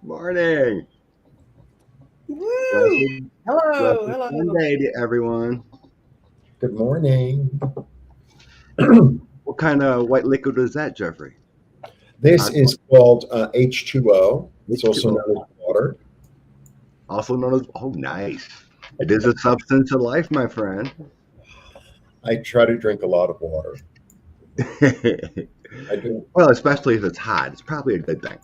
Morning. Woo! Blessed, Hello, blessed hello. Sunday to everyone. Good morning. What kind of white liquid is that, Jeffrey? This Aqua? is called H2O. It's also H2O. known as water. Also known as, oh, nice. It is a substance of life, my friend. I try to drink a lot of water. I do. Well, especially if it's hot. It's probably a good thing.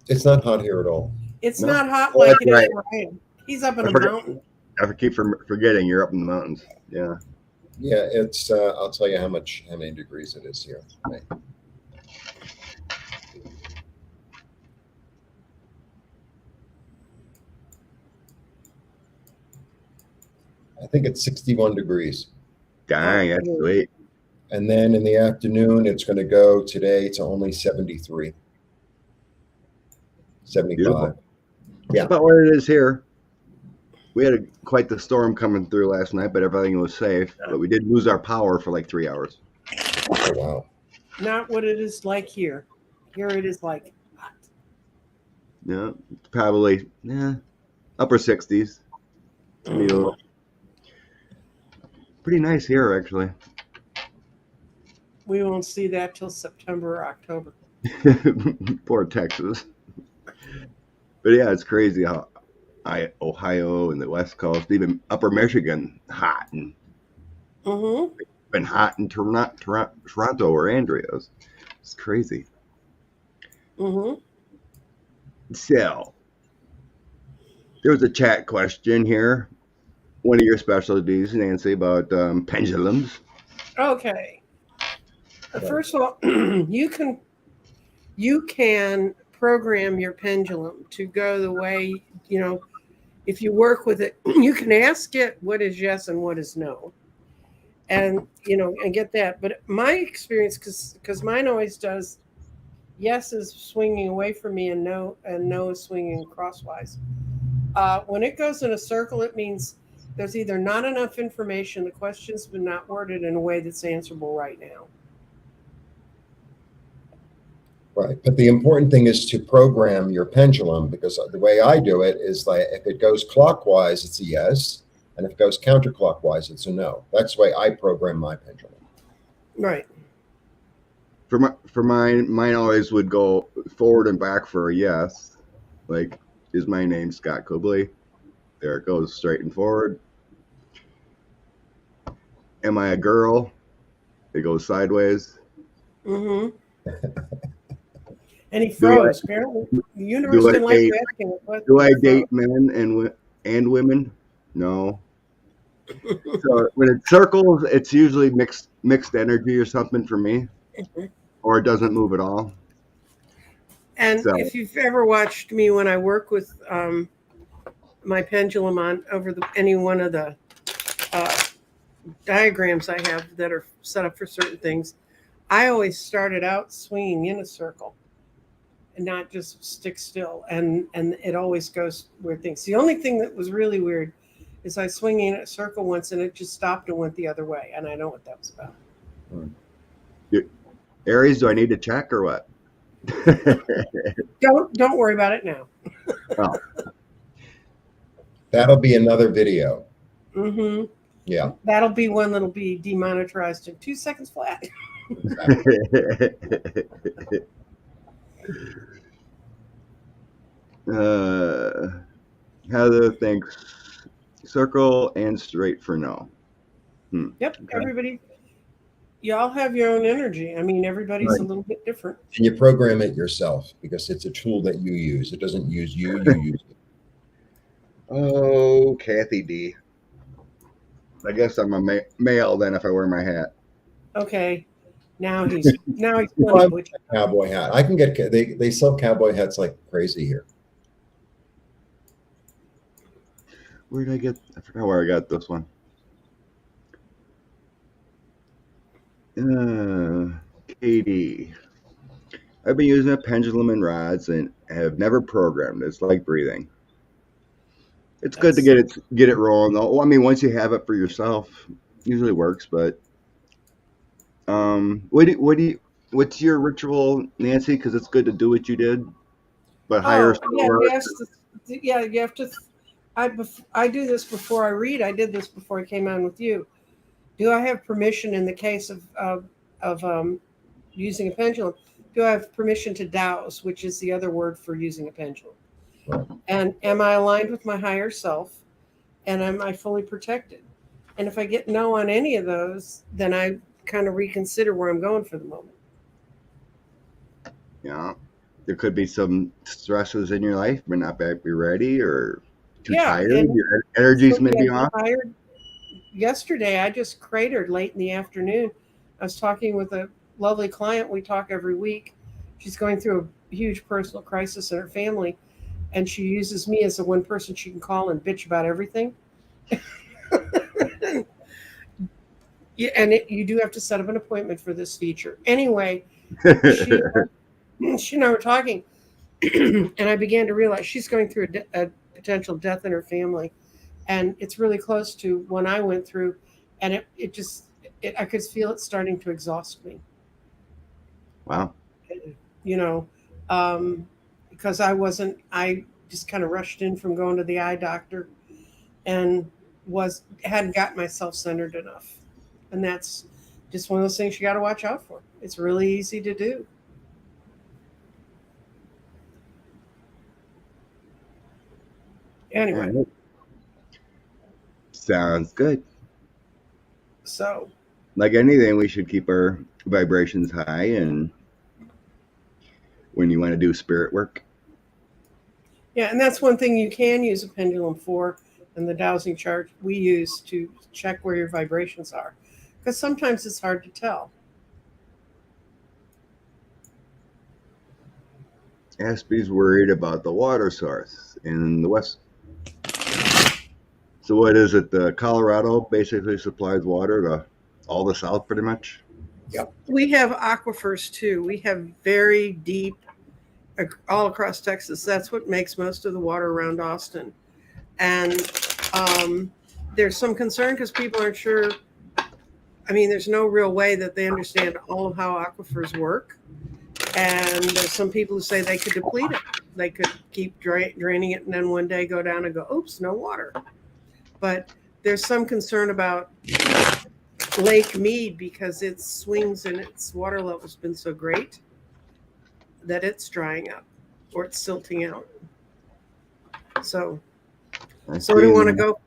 It's not hot here at all. It's No? not hot Oh, like that's it is right. where I am. He's up in I a forget. mountain. I keep forgetting you're up in the mountains. Yeah. Yeah, it's. I'll tell you how many degrees it is here. Right. I think it's 61 degrees. Dang, that's Oh, sweet. And then in the afternoon, it's going to go today to only 73, 75. Beautiful. Yeah. About what it is here. We had quite the storm coming through last night, but everything was safe. But we did lose our power for like 3 hours. Oh, wow. not what it is like here. Here it is like hot. Yeah, it's probably upper 60s. Pretty nice here, actually. We won't see that till September or October. Poor Texas. But yeah, it's crazy how Ohio and the West Coast, even Upper Michigan, hot and Mm-hmm. been hot in Toronto where Andrea is. It's crazy. Mm-hmm. So there was a chat question here. One of your specialties, Nancy, about pendulums. Okay. First of all, you can program your pendulum to go the way, if you work with it, you can ask it what is yes and what is no. And and get that. But my experience, because mine always does, yes is swinging away from me, and no is swinging crosswise. When it goes in a circle, it means there's either not enough information, the question's been not worded in a way that's answerable right now. Right. But the important thing is to program your pendulum, because the way I do it is like if it goes clockwise, it's a yes. And if it goes counterclockwise, it's a no. That's the way I program my pendulum. Right. For mine always would go forward and back for a yes. Like, is my name Scott Kubley? There it goes, straight and forward. Am I a girl? It goes sideways. Mm-hmm. And he Do I froze. Apparently, the universe do I didn't like date you asking a question. do I He froze. date men and women? No. So when it circles, it's usually mixed energy or something for me, or it doesn't move at all. And So if you've ever watched me when I work with my pendulum on over any one of the uh, diagrams I have that are set up for certain things, I always started out swinging in a circle and not just stick still. And it always goes weird things. The only thing that was really weird is I swing in a circle once and it just stopped and went the other way. And I know what that was about. Aries, do I need to check or what? Don't worry about it now. Oh, That'll be another video. Mm-hmm. Yeah. That'll be one that'll be demonetized in 2 seconds flat. Heather thinks circle and straight for no. Yep. Everybody, y'all have your own energy. I mean, everybody's Right. a little bit different. And you program it yourself because it's a tool that you use. It doesn't use you, you use it. Oh, Kathy D. I guess I'm a male then if I wear my hat. Okay. Now he's Well, plenty I'm butch. a cowboy hat. I can get they sell cowboy hats like crazy here. Where did I get? I forgot where I got this one. Katie. I've been using a pendulum and rods and have never programmed. It's like breathing. It's good to get it rolling though. I mean, once you have it for yourself, usually works. But what's your ritual, Nancy? Because it's good to do what you did. but higher Oh, yeah, source. you have to, yeah, you have to. I do this before I read. I did this before I came on with you. Do I have permission in the case of using a pendulum? Do I have permission to dowse, which is the other word for using a pendulum? Right. And am I aligned with my higher self? And am I fully protected? And if I get no on any of those, then I kind of reconsider where I'm going for the moment. Yeah, there could be some stresses in your life, but not be ready or too Yeah, tired. and Your energies may yeah, be off. hired yesterday. I just cratered late in the afternoon. I was talking with a lovely client. We talk every week. She's going through a huge personal crisis in her family, and she uses me as the one person she can call and bitch about everything. Yeah, and you do have to set up an appointment for this feature. Anyway, she she and I were talking, and I began to realize she's going through a potential death in her family, and it's really close to when I went through, and it just I could feel it starting to exhaust me, Wow. you know, because I just kind of rushed in from going to the eye doctor and hadn't got myself centered enough, and that's just one of those things you got to watch out for. It's really easy to do. All Anyway, right. Sounds good. so Like anything, we should keep our vibrations high, and when you want to do spirit work. yeah, and that's one thing you can use a pendulum for, and the dowsing chart we use to check where your vibrations are, because sometimes it's hard to tell. Aspie's worried about the water source in the west. So what is it? The Colorado basically supplies water to all the South, pretty much. Yep. We have aquifers too. We have very deep, all across Texas. That's what makes most of the water around Austin. And there's some concern because people aren't sure. I mean, there's no real way that they understand all of how aquifers work. And there's some people who say they could deplete it. They could keep draining it and then one day go down and go, oops, no water. But there's some concern about Lake Mead because its swings in its water level has been so great that it's drying up or it's silting out. So I where do you want to go?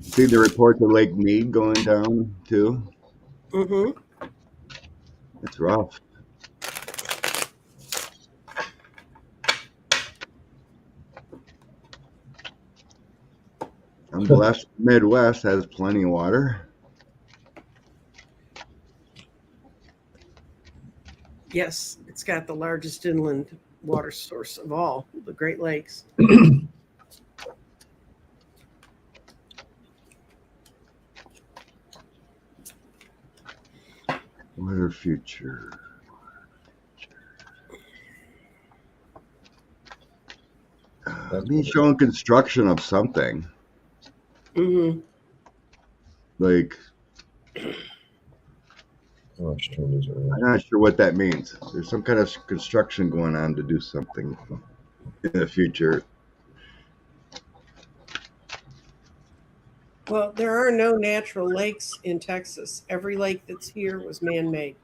see the reports of Lake Mead going down too. Mm-hmm. It's rough. I'm blessed. Midwest has plenty of water. Yes, it's got the largest inland water source of all, the Great Lakes. Water future. Being showing construction of something. Mm-hmm. Like, I'm not sure what that means. There's some kind of construction going on to do something in the future. Well, there are no natural lakes in Texas. Every lake that's here was man-made.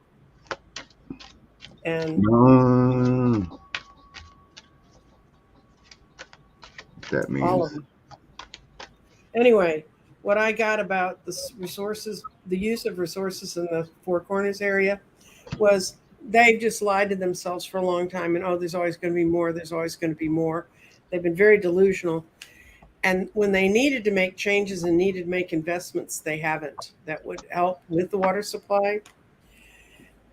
And No, that all of means. them. Anyway, what I got about the resources, the use of resources in the Four Corners area was they've just lied to themselves for a long time and, oh, there's always going to be more. There's always going to be more. They've been very delusional. And when they needed to make changes and needed to make investments, they haven't. That would help with the water supply.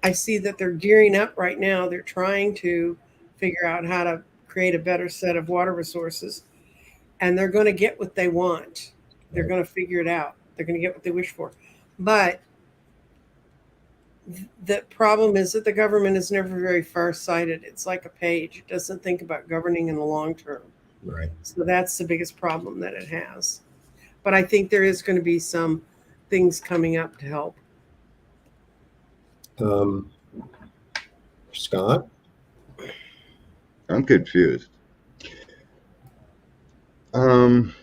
I see that they're gearing up right now. They're trying to figure out how to create a better set of water resources. And they're going to get what they want. They're going to figure it out. They're going to get what they wish for. But the problem is that the government is never very far-sighted. It's like a page. It doesn't think about governing in the long term. Right. So that's the biggest problem that it has. But I think there is going to be some things coming up to help. Scott? I'm confused. Um,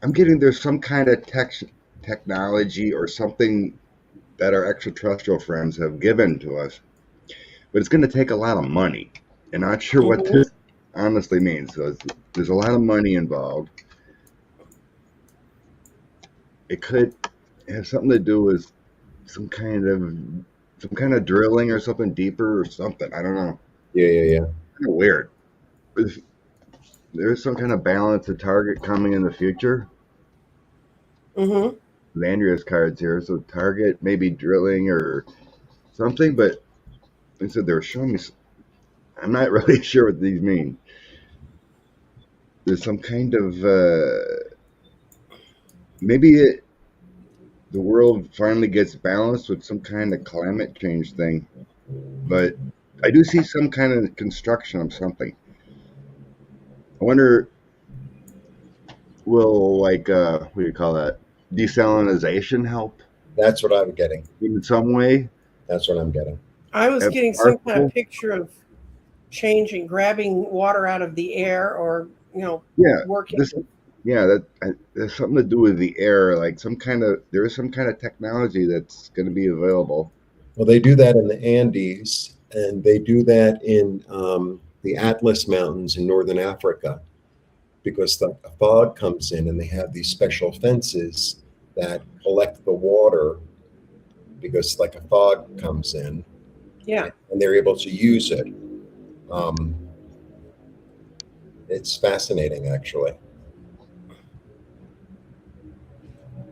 I'm getting there's some kind of technology or something that our extraterrestrial friends have given to us, but it's going to take a lot of money. And I'm not sure what Mhm. this honestly means. So there's a lot of money involved. It could have something to do with some kind of some kind of drilling or something deeper or something. I don't know. Yeah. Kind of weird. If there's some kind of balance to target coming in the future. Mhm. Landria's cards here, so target maybe drilling or something. But they said they were showing me. I'm not really sure what these mean. There's some kind of maybe the world finally gets balanced with some kind of climate change thing. But I do see some kind of construction of something. I wonder, will like what do you call that? Desalinization help That's what I'm getting. in some way? That's what I'm getting. I was At getting some kind of particle? picture of grabbing water out of the air, or Yeah, working this. with. Yeah, there's something to do with the air, like some kind of there is some kind of technology that's going to be available. Well, they do that in the Andes, and they do that in the Atlas Mountains in northern Africa, because the fog comes in, and they have these special fences that collect the water because like a fog comes in, Yeah. and they're able to use it. Um, it's fascinating, actually.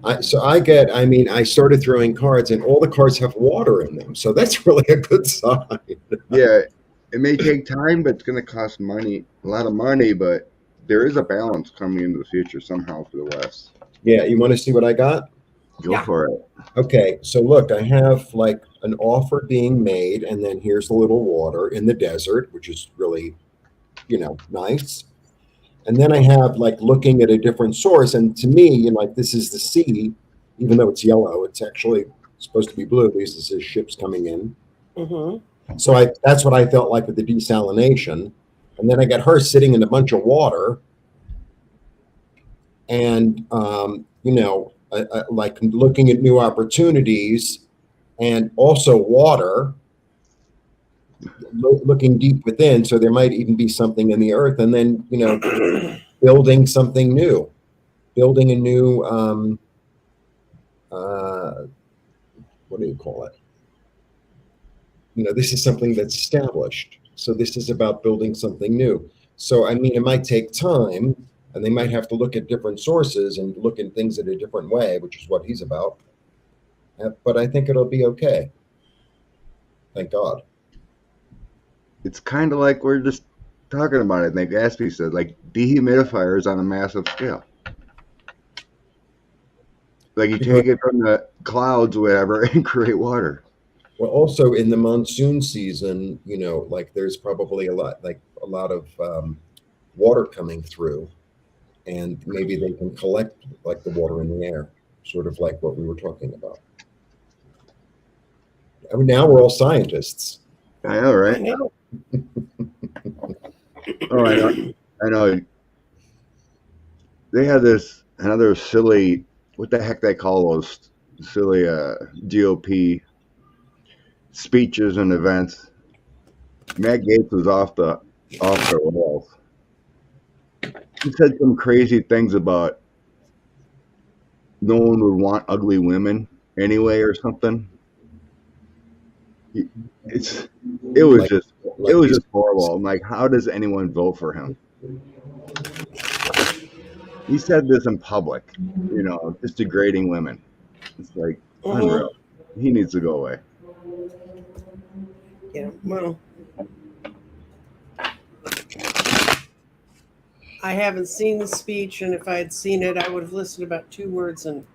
I mean, I started throwing cards, and all the cards have water in them, so that's really a good sign. Yeah, it may take time, but it's going to cost money, a lot of money. But there is a balance coming into the future somehow for the West. Yeah, you want to see what I got? Go Yeah. for it. Okay, so look, I have like an offer being made, and then here's a little water in the desert, which is really, nice. And then I have like looking at a different source, and to me, like this is the sea, even though it's yellow, it's actually supposed to be blue because this is ships coming in. Mhm. So that's what I felt like with the desalination. And then I got her sitting in a bunch of water, and like looking at new opportunities, and also water, looking deep within. So there might even be something in the earth, and then building something new, building a new uh, what do you call it? This is something that's established. So this is about building something new. So I mean, it might take time, and they might have to look at different sources and look at things in a different way, which is what he's about. But I think it'll be okay. Thank God. It's kind of like we're just talking about it. I think Aspie said, like dehumidifiers on a massive scale. Like you Because, take it from the clouds, or whatever, and create water. well, also in the monsoon season, like there's probably a lot of water coming through, and maybe they can collect like the water in the air, sort of like what we were talking about. I mean, now we're all scientists. I know, I right? know. Oh, I know. I know. They had this another silly. What the heck they call those silly GOP speeches and events? Matt Gaetz was off the rails. He said some crazy things about no one would want ugly women anyway, or something. He- It's it was Like just it like was these. just horrible. I'm like, how does anyone vote for him? He said this in public, just degrading women. It's like Mhm. unreal. He needs to go away. Yeah. Well, I haven't seen the speech, and if I had seen it, I would have listened about 2 words. And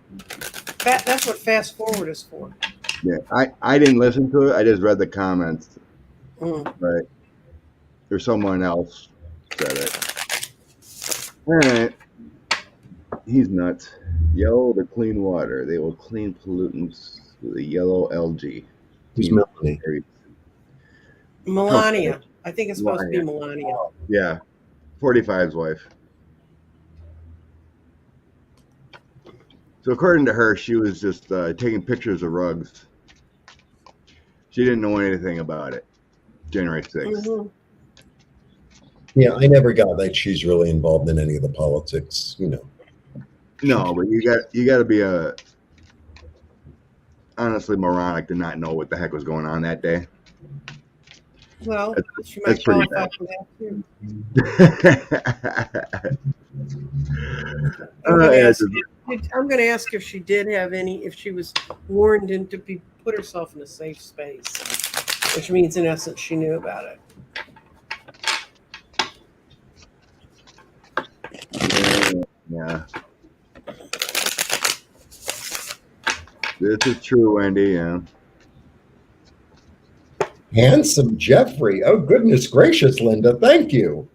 that's what fast forward is for. Yeah, I didn't listen to it. I just read the comments. Mm. Right, or someone else said it. All right, he's nuts. Yellow to clean water. They will clean pollutants with a yellow algae. Who's Team Melanie? Aries. Trump. Melania. I think it's supposed to be Melania. Yeah, 45's wife. So according to her, she was just taking pictures of rugs. She didn't know anything about it. January 6th. Mm-hmm. Yeah, I never got that she's really involved in any of the politics, you know. No, but you got to be honestly moronic to not know what the heck was going on that day. Well, she That's might pretty qualify for that too. I'm going to ask if she did have any, if she was warned and to be put herself in a safe space, which means in essence she knew about it. Yeah. This is true, Wendy. Yeah. Handsome Jeffrey. Oh, goodness gracious, Linda. Thank you.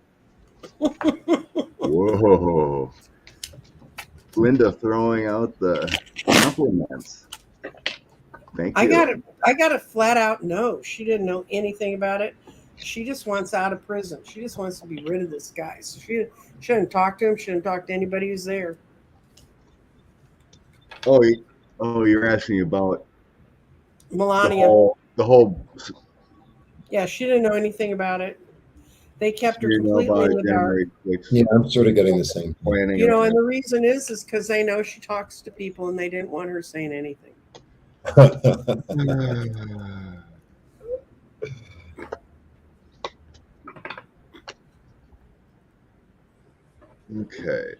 Whoa. Linda throwing out the compliments. Thank you. I got a flat out no. She didn't know anything about it. She just wants out of prison. She just wants to be rid of this guy. So she shouldn't talk to him. She shouldn't talk to anybody who's there. Oh, you're asking about Melania. the whole. Yeah, she didn't know anything about it. They kept her You know completely about in the dark. January 6th Yeah, I'm sort of getting the same thing. planning. You know, and the reason is because they know she talks to people and they didn't want her saying anything. Okay.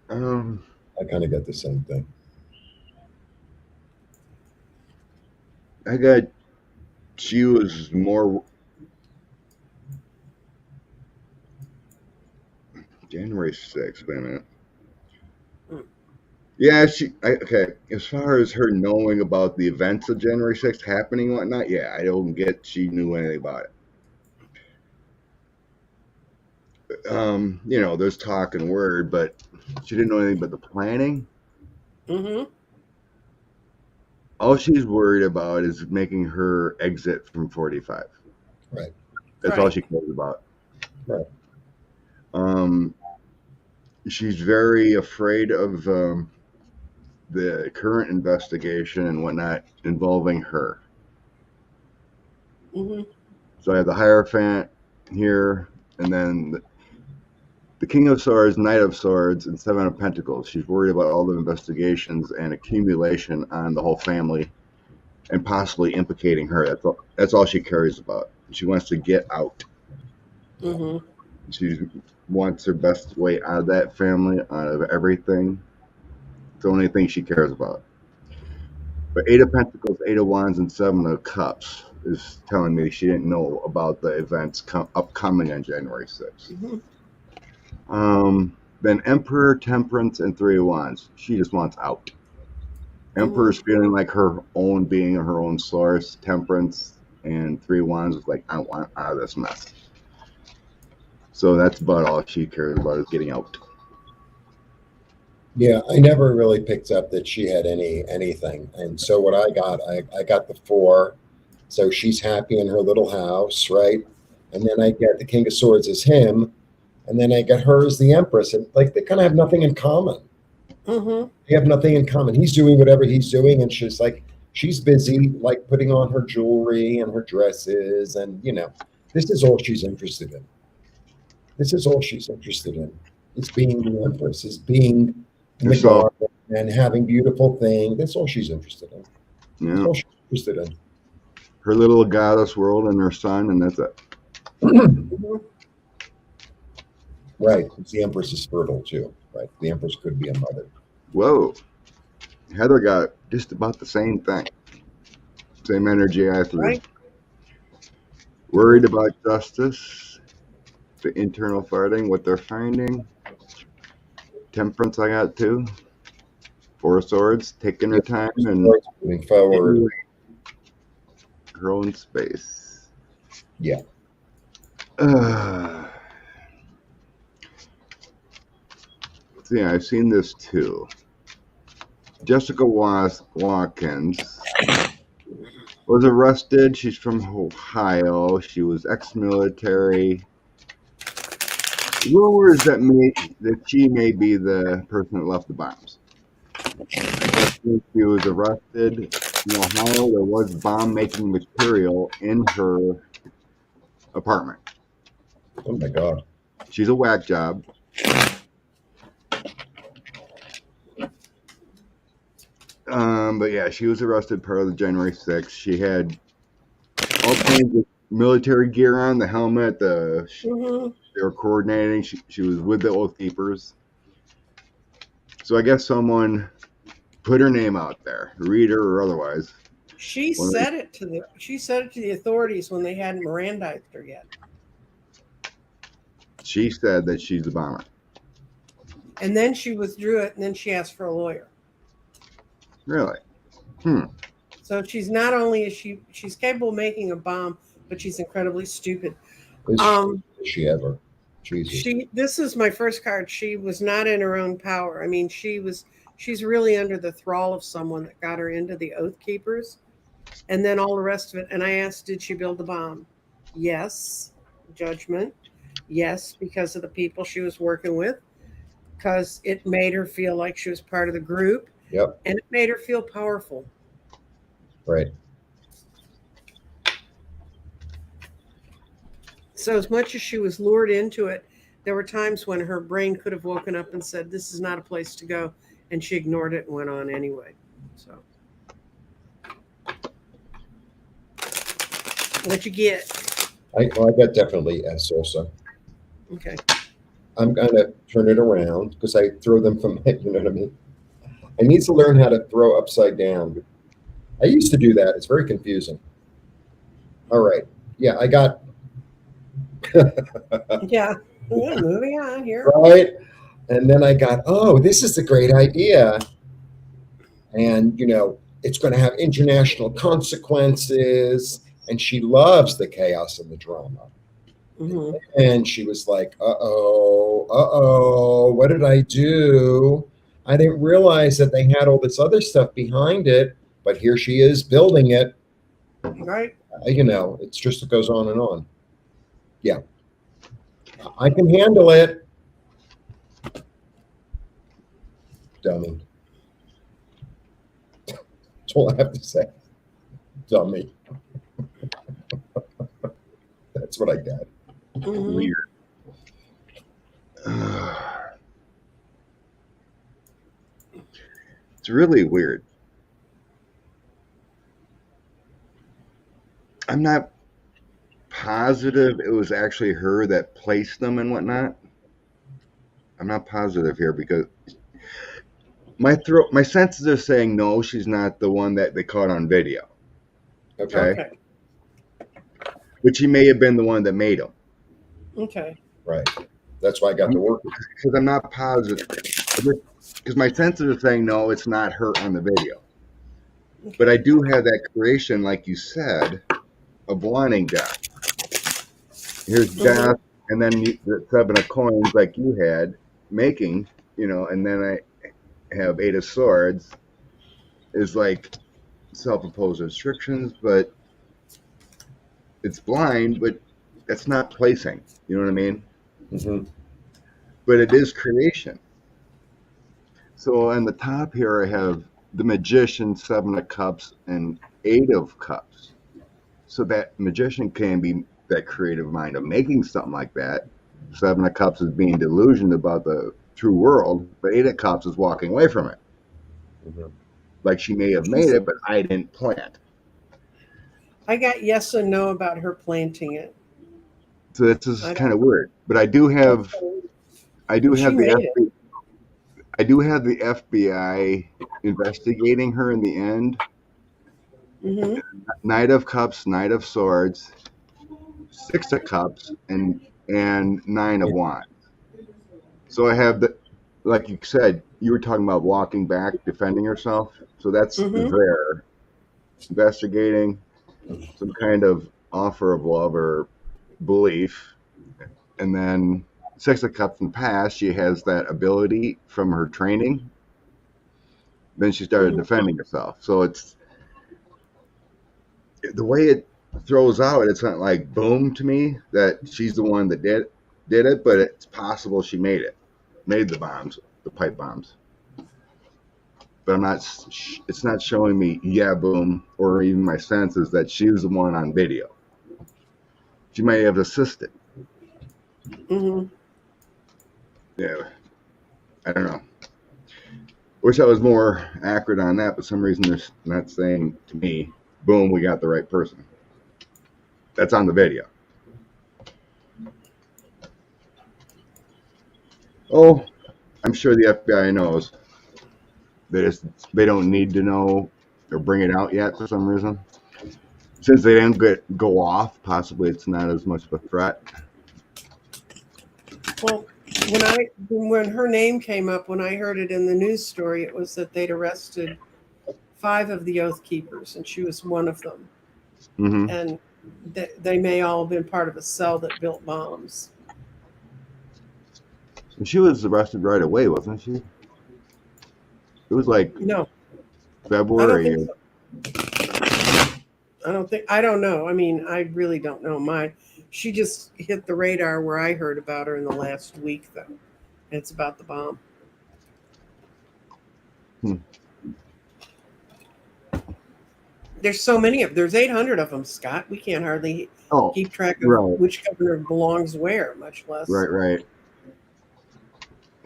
I kind of got the same thing. I got. She was more. January 6th. Wait a minute. Yeah, okay. As far as her knowing about the events of January 6th happening and whatnot, yeah, I don't get she knew anything about it. You know, there's talk and word, but she didn't know anything about the planning. Mm-hmm. All she's worried about is making her exit from 45. Right. That's all she cares about. Right. She's very afraid of the current investigation and whatnot involving her. Mm-hmm. So I have the Hierophant here, and then the King of Swords, Knight of Swords, and Seven of Pentacles. She's worried about all the investigations and accumulation on the whole family and possibly implicating her. That's all she cares about. She wants to get out. Mm-hmm. She wants her best way out of that family, out of everything. It's the only thing she cares about. But Eight of Pentacles, Eight of Wands, and Seven of Cups is telling me she didn't know about the events upcoming on January 6th. Mm-hmm. Then Emperor, Temperance, and Three of Wands. She just wants out. Emperor's feeling like her own being, her own source. Temperance and Three of Wands is like, I want out of this mess. So that's about all she cares about is getting out. Yeah, I never really picked up that she had anything. And so what I got the Four. So she's happy in her little house, right? And then I get the King of Swords as him. And then I get her as the Empress. And like they kind of have nothing in common. Mm-hmm. They have nothing in common. He's doing whatever he's doing. And she's busy like putting on her jewelry and her dresses. And, you know, this is all she's interested in. This is all she's interested in. Is being the Empress, is being in the garden and having beautiful things. That's all she's interested in. Yeah. That's all she's interested in. Her little goddess world and her son, and that's it. Right. The Empress is fertile too. Right. The Empress could be a mother. Whoa. Heather got just about the same thing. Same energy I threw. Right. Worried about justice, the internal fighting, what they're finding. Temperance I got too. Four of Swords, taking her time and moving forward. Her own space. Yeah. See, I've seen this too. Jessica Watkins Was arrested. She's from Ohio. She was ex-military. Rumors that she may be the person that left the bombs. She was arrested in Ohio. There was bomb-making material in her apartment. Oh my God. She's a whack job. But yeah, she was arrested part of the January 6th. She had all kinds of military gear on, the helmet, Mm-hmm. they were coordinating. She was with the Oath Keepers. So I guess someone put her name out there, reader or otherwise. She said it to the authorities when they hadn't Mirandized her yet. She said that she's the bomber. And then she withdrew it, and then she asked for a lawyer. Really? So she's not only she's capable of making a bomb, but she's incredibly stupid. Is she ever? Jesus. This is my first card. She was not in her own power. I mean, she's really under the thrall of someone that got her into the Oath Keepers, and then all the rest of it. And I asked, did she build the bomb? Yes. Judgment. Yes, because of the people she was working with, because it made her feel like she was part of the group. Yep. And it made her feel powerful. Right. So as much as she was lured into it, there were times when her brain could have woken up and said, this is not a place to go. And she ignored it and went on anyway. So what you get? I got definitely S also. Okay. I'm going to turn it around because I throw them from, you know what I mean? I need to learn how to throw upside down. I used to do that. It's very confusing. All right. Yeah, I got. Yeah. Moving on here. Right. And then I got, oh, this is a great idea. And, it's going to have international consequences. And she loves the chaos and the drama. Mm-hmm. And she was like, what did I do? I didn't realize that they had all this other stuff behind it, but here she is building it. Right. It's just, it goes on and on. Yeah. I can handle it. Dummy. That's all I have to say. Dummy. That's what I got. Mm-hmm. Weird. It's really weird. I'm not positive it was actually her that placed them and whatnot. I'm not positive here because my senses are saying no, she's not the one that they caught on video. Okay. But she may have been the one that made them. Okay. Right. That's why I got to work with it. Because I'm not positive. Because my senses are saying no, it's not her on the video. Okay. But I do have that creation, like you said, of wanting death. Here's death, and then the 7 of coins, like you had, making, and then I have 8 of swords, is like self-imposed restrictions, but it's blind, but that's not placing. You know what I mean? Mm-hmm. But it is creation. So on the top here, I have the Magician, 7 of Cups, and 8 of Cups. So that Magician can be that creative mind of making something like that. 7 of Cups is being delusioned about the true world, but 8 of Cups is walking away from it. Mm-hmm. Like she may have made it, but I didn't plant. I got yes and no about her planting it. So this is kind of weird. But I do have the FBI investigating her in the end. Mm-hmm. Knight of Cups, Knight of Swords, 6 of Cups, and 9 of Wands. So I have like you said, you were talking about walking back, defending herself. So that's there. Investigating some kind of offer of love or belief. And then 6 of Cups in the past, she has that ability from her training. Then she started defending herself. So it's the way it throws out, it's not like boom to me that she's the one that did it, but it's possible she made the bombs, the pipe bombs. But I'm not. It's not showing me yeah boom, or even my senses that she was the one on video. She may have assisted. Hmm. Yeah, I don't know. Wish I was more accurate on that, but some reason they're not saying to me, boom, we got the right person. That's on the video. Oh, I'm sure the FBI knows. They don't need to know or bring it out yet for some reason. Since they didn't go off, possibly it's not as much of a threat. Well, when her name came up, when I heard it in the news story, it was that they'd arrested 5 of the Oath Keepers, and she was one of them. Mm-hmm. And they may all have been part of a cell that built bombs. And she was arrested right away, wasn't she? It was like No, I don't February. think so. I don't know. I mean, I really don't know. She just hit the radar where I heard about her in the last week, though. It's about the bomb. Hmm. There's so many of them. There's 800 of them, Scott. We can't hardly Oh, keep track of right, which governor belongs where, much less. right.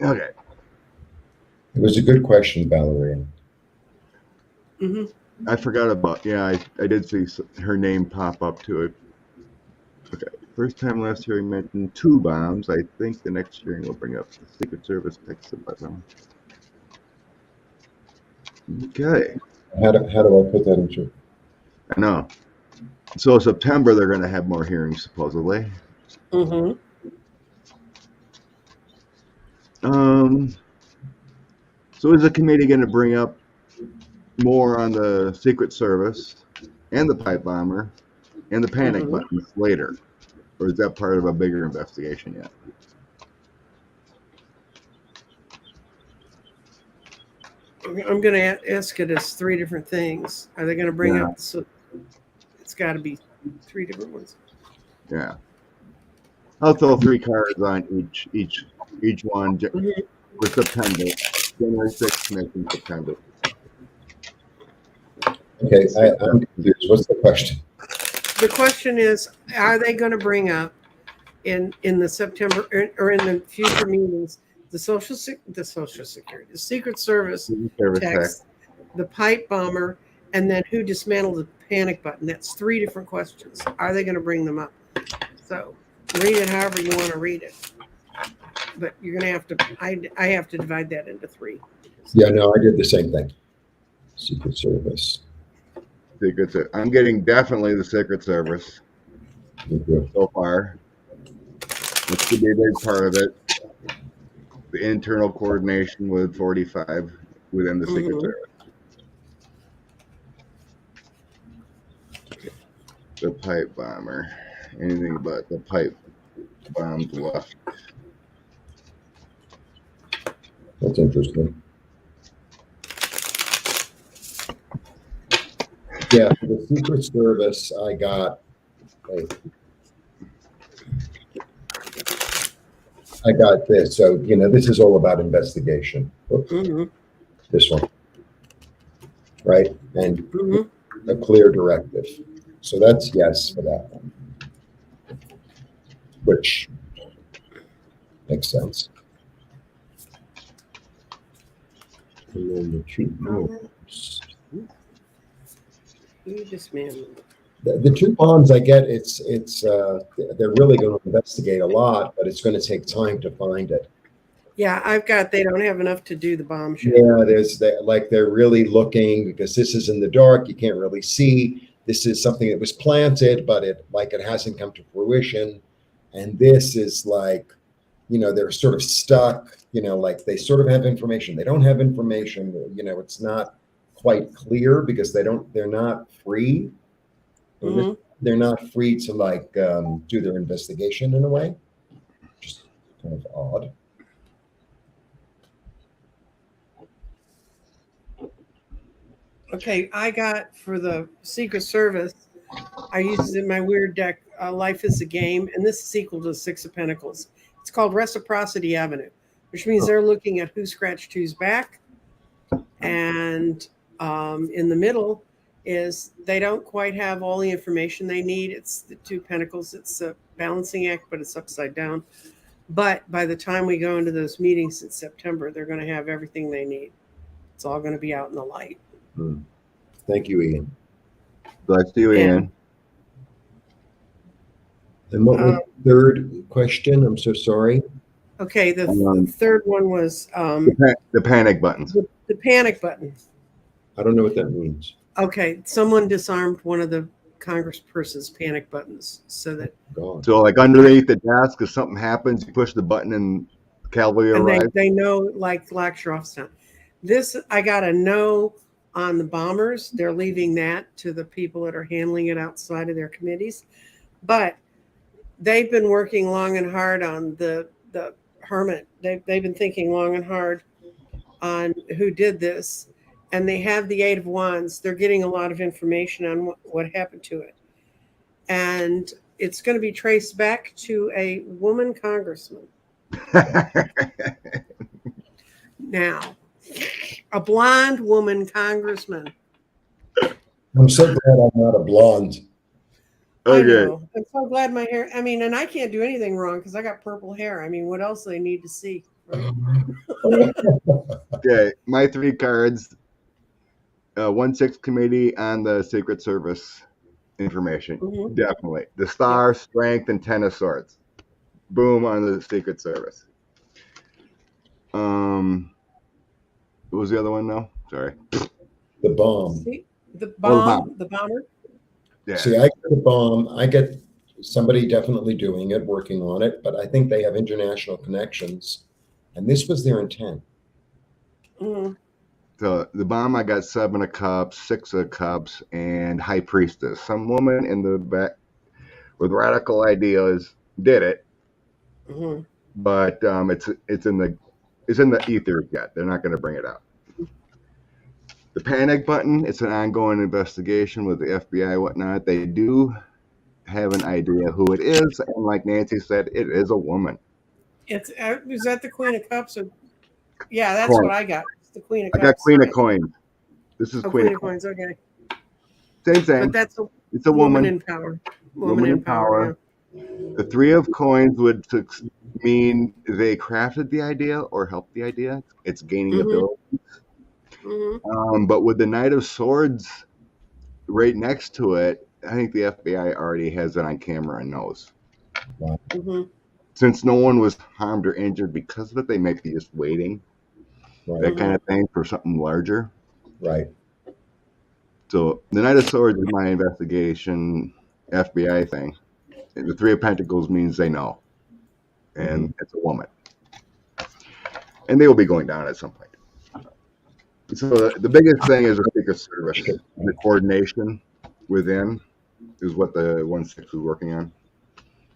Okay. It was a good question, Valerie. Hmm. I forgot about. Yeah, I did see her name pop up to it. Okay. First time last hearing mentioned 2 bombs. I think the next hearing will bring up the Secret Service picks the button. Okay. How do I put that into? I know. So September they're going to have more hearings supposedly. Hmm. So is the committee going to bring up more on the Secret Service and the pipe bomber and the panic Hmm. buttons later, or is that part of a bigger investigation yet? I'm going to ask it as 3 different things. Are they going to bring Yeah, up? So it's got to be 3 different ones. yeah. I'll throw 3 cards on each one Hmm. for September. January 6th, making September. Okay, See if I'm that- confused. What's the question? The question is, are they going to bring up in the September or in the future meetings the Social Security, the Secret Service Service tax. text, the pipe bomber, and then who dismantled the panic button? That's 3 different questions. Are they going to bring them up? So read it however you want to read it, but you're going to have to. I have to divide that into 3. Yeah, no, I did the same thing. Secret Service. Secret Service. I'm getting definitely the Secret Service Me too. so far. This could be a big part of it. The internal coordination with 45 within the Secret Mm-hmm. Service. The pipe bomber. Anything but the pipe bombs left. That's interesting. Yeah, for the Secret Service, I got. I got this. So this is all about investigation. Oops, Mm-hmm. this one, right? And Mm-hmm. a clear directive. So that's yes for that one, which makes sense. And then the 2 bombs. You dismantled. The 2 bombs I get, they're really going to investigate a lot, but it's going to take time to find it. Yeah, I've got. They don't have enough to do the bomb shit. Yeah, they're really looking because this is in the dark. You can't really see. This is something that was planted, but it hasn't come to fruition. And this is like, they're sort of stuck. Like they sort of have information. They don't have information. It's not quite clear because they're not free. Mm-hmm. They're not free to do their investigation in a way. Just kind of odd. Okay, I got for the Secret Service I use it in my weird deck, Life is a Game, and this is equal to the Six of Pentacles. It's called Reciprocity Avenue, which means they're looking at who scratched whose back. And in the middle is they don't quite have all the information they need. It's the Two Pentacles. It's a balancing act, but it's upside down. But by the time we go into those meetings in September, they're going to have everything they need. It's all going to be out in the light. Thank you, Ian. Bless you, Ian. And what was the third question? I'm so sorry. Okay, the third one was the panic buttons. The panic button. I don't know what that means. Okay, someone disarmed one of the congressperson's panic buttons so that. God. So, like underneath the desk, if something happens, you push the button and cavalry arrives. They know, like Laxroffstown. This, I got a no on the bombers. They're leaving that to the people that are handling it outside of their committees. But they've been working long and hard on the hermit. They've been thinking long and hard on who did this. And they have the Eight of Wands. They're getting a lot of information on what happened to it. And it's going to be traced back to a woman congressman. Now, a blonde woman congressman. I'm so glad I'm not a blonde. Okay. I know. I'm so glad my hair. I mean, and I can't do anything wrong because I got purple hair. I mean, what else do they need to see? Right? Okay, my three cards. 1/6 committee on the Secret Service information. Mm-hmm. Definitely. The Star, Strength, and Ten of Swords. Boom on the Secret Service. What was the other one now? Sorry. The bomb. See, the bomb. The bomber. Yeah. See, I get a bomb. I get somebody definitely doing it, working on it, but I think they have international connections, and this was their intent. Mm-hmm. So the bomb, I got 7 of Cups, 6 of Cups, and High Priestess. Some woman in the back with radical ideas did it, mm-hmm. but it's in the ether yet. They're not going to bring it out. The panic button, it's an ongoing investigation with the FBI and whatnot. They do have an idea who it is, and like Nancy said, it is a woman. Is that the Queen of Cups? Or, yeah, that's what I got. The Queen of Cups. I got Queen of Coins. This is Queen of Coins. Okay. Same. But it's a woman in power. Woman in power. Yeah. The 3 of Coins would mean they crafted the idea or helped the idea. It's gaining ability. Mm-hmm. But with the Knight of Swords right next to it, I think the FBI already has it on camera and knows. Wow. Mm-hmm. Since no one was harmed or injured because of it, they might be just waiting. Right. That kind of thing for something larger. Right. So the Knight of Swords is my investigation FBI thing. And the 3 of Pentacles means they know. And it's a woman. And they will be going down at some point. So the biggest thing is the Secret Service. The coordination within is what the 1/6 is working on.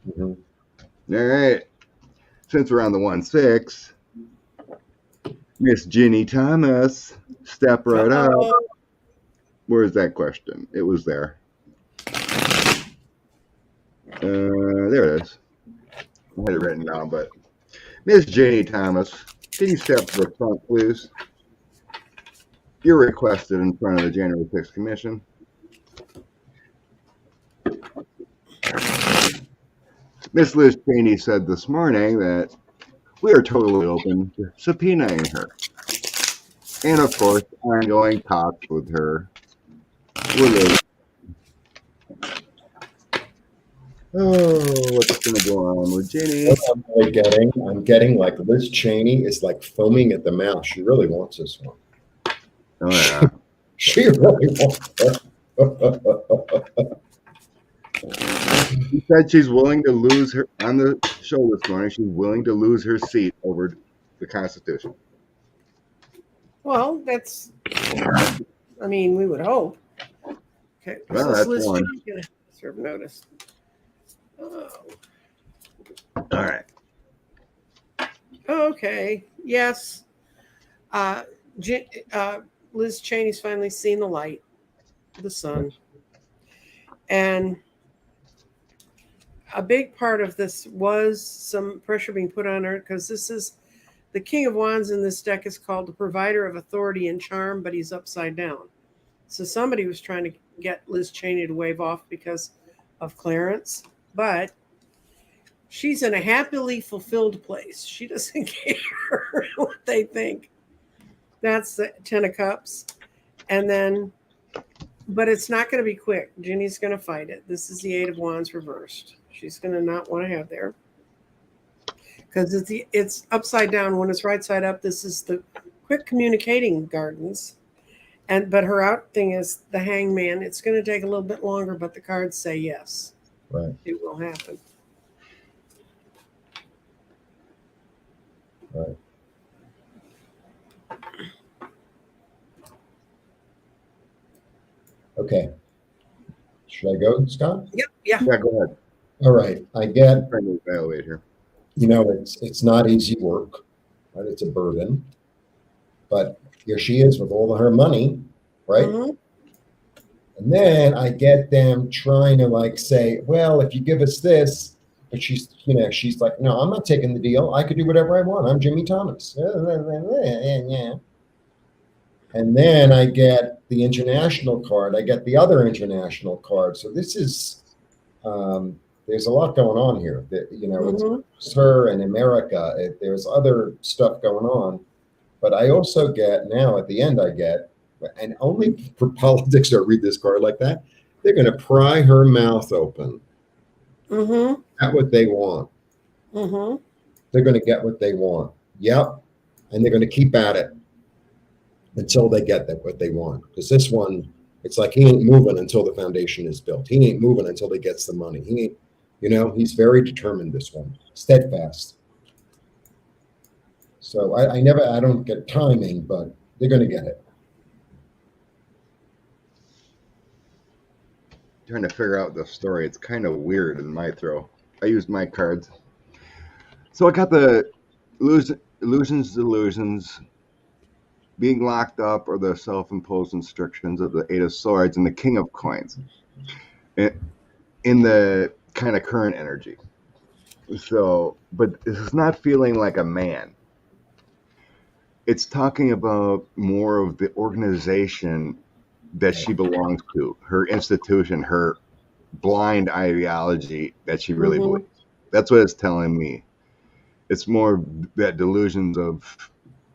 Mm-hmm. All right. Since we're on the 1/6, Miss Ginni Thomas, step right up. Where's that question? It was there. There it is. I had it written down, but Miss Ginni Thomas, can you step to the front, please? You're requested in front of the January 6th Commission. Miss Liz Cheney said this morning that we are totally open to subpoenaing her. And of course, ongoing talks with her. Oh, what's going to go on with Ginni? What I'm getting like Liz Cheney is like foaming at the mouth. She really wants this one. Oh, yeah. She really wants it. She said she's willing to lose her, on the show this morning, she's willing to lose her seat over the Constitution. Well, that's, I mean, we would hope. Okay. Well, that's Liz one. Cheney's going to serve notice. Oh. All right. Okay. Yes. Liz Cheney's finally seen the light, the sun. And a big part of this was some pressure being put on her, because this is the King of Wands in this deck is called the provider of authority and charm, but he's upside down. So somebody was trying to get Liz Cheney to wave off because of Clarence, but she's in a happily fulfilled place. She doesn't care what they think. That's the 10 of Cups. And then, but it's not going to be quick. Ginny's going to fight it. This is the 8 of Wands reversed. She's going to not want to have there, because it's upside down. When it's right side up, this is the quick communicating gardens. But her out thing is the Hangman. It's going to take a little bit longer, but the cards say yes. Right. It will happen. Right. Okay. Should I go, Scott? Yep. Yeah. Yeah, go ahead. All right. I get, Trying to evaluate here. it's not easy work, right? It's a burden. But here she is with all of her money, right? Mm-hmm. And then I get them trying to like say, well, if you give us this, but she's like, no, I'm not taking the deal. I could do whatever I want. I'm Jimmy Thomas. And then I get the international card. I get the other international card. So this is, there's a lot going on here. It's her and America. There's other stuff going on. But I also get, now at the end I get, and only for politics don't read this card like that, they're going to pry her mouth open. Mm-hmm. That's what they want. Mm-hmm. They're going to get what they want. Yep. And they're going to keep at it until they get what they want. Because this one, it's like he ain't moving until the foundation is built. He ain't moving until he gets the money. He ain't, he's very determined, this one. Steadfast. So I don't get timing, but they're going to get it. Trying to figure out the story. It's kind of weird in my throw. I used my cards. So I got the illusions, delusions, being locked up, or the self-imposed restrictions of the 8 of Swords and the King of Coins in the kind of current energy. So, but it's not feeling like a man. It's talking about more of the organization that she belongs to, her institution, her blind ideology that she really believes. That's what it's telling me. It's more that delusions of,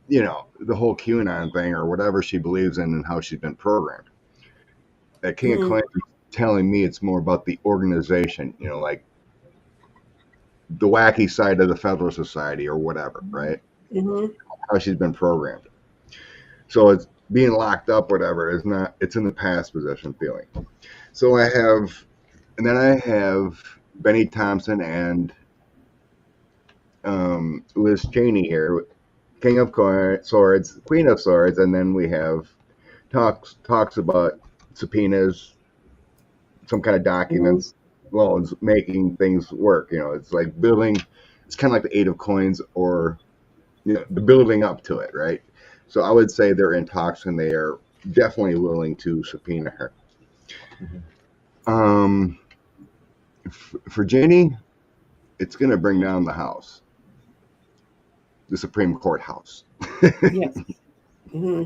the whole QAnon thing or whatever she believes in and how she's been programmed. That King of Coins is telling me it's more about the organization, like the wacky side of the Federal Society or whatever, right? Mm-hmm. How she's been programmed. So it's being locked up, whatever, is not, it's in the past position feeling. So I have Benny Thompson and Liz Cheney here, King of Swords, Queen of Swords, and then we have talks about subpoenas, some kind of documents, loans, making things work. It's like building, it's kind of like the 8 of Coins, or the building up to it, right? So I would say they're in talks and they are definitely willing to subpoena her. Mm-hmm. For Ginni, it's going to bring down the house, the Supreme Court house. Yes. Mm-hmm.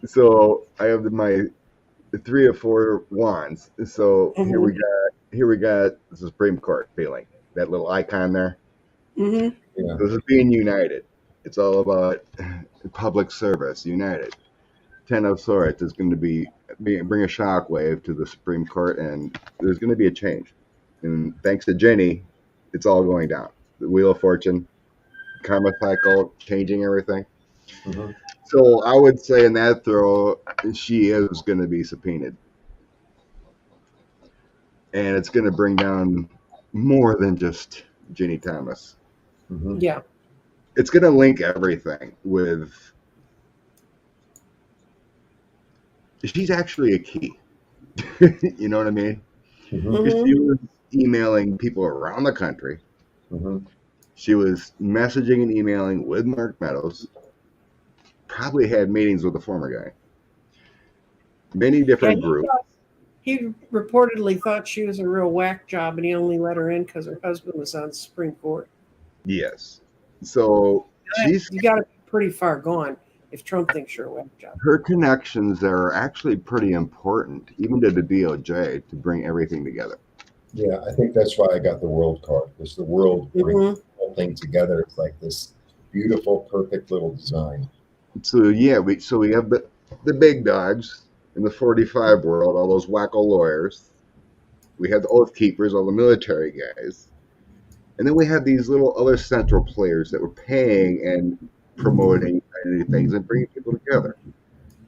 So I have my 3 of 4 wands. So here we got the Supreme Court feeling, that little icon there. Mm-hmm. Yeah. This is being united. It's all about public service, united. 10 of Swords is going to bring a shockwave to the Supreme Court, and there's going to be a change. And thanks to Ginni, it's all going down. The Wheel of Fortune, karma cycle, changing everything. Mm-hmm. So I would say in that throw, she is going to be subpoenaed. And it's going to bring down more than just Ginni Thomas. Mm-hmm. Yeah. It's going to link everything with, she's actually a key. You know what I mean? Mm-hmm. She was emailing people around the country. Mm-hmm. She was messaging and emailing with Mark Meadows. Probably had meetings with the former guy. Many different groups. he reportedly thought she was a real whack job, and he only let her in because her husband was on the Supreme Court. Yes. So You got to be pretty far gone if Trump thinks you're a whack job. her connections are actually pretty important, even to the DOJ, to bring everything together. Yeah, I think that's why I got the world card, because the world brings the whole thing together. It's like this beautiful, perfect little design. So yeah, we have the big dogs in the 45 world, all those wacko lawyers. We have the oath keepers, all the military guys. And then we have these little other central players that were paying and promoting things and bringing people together.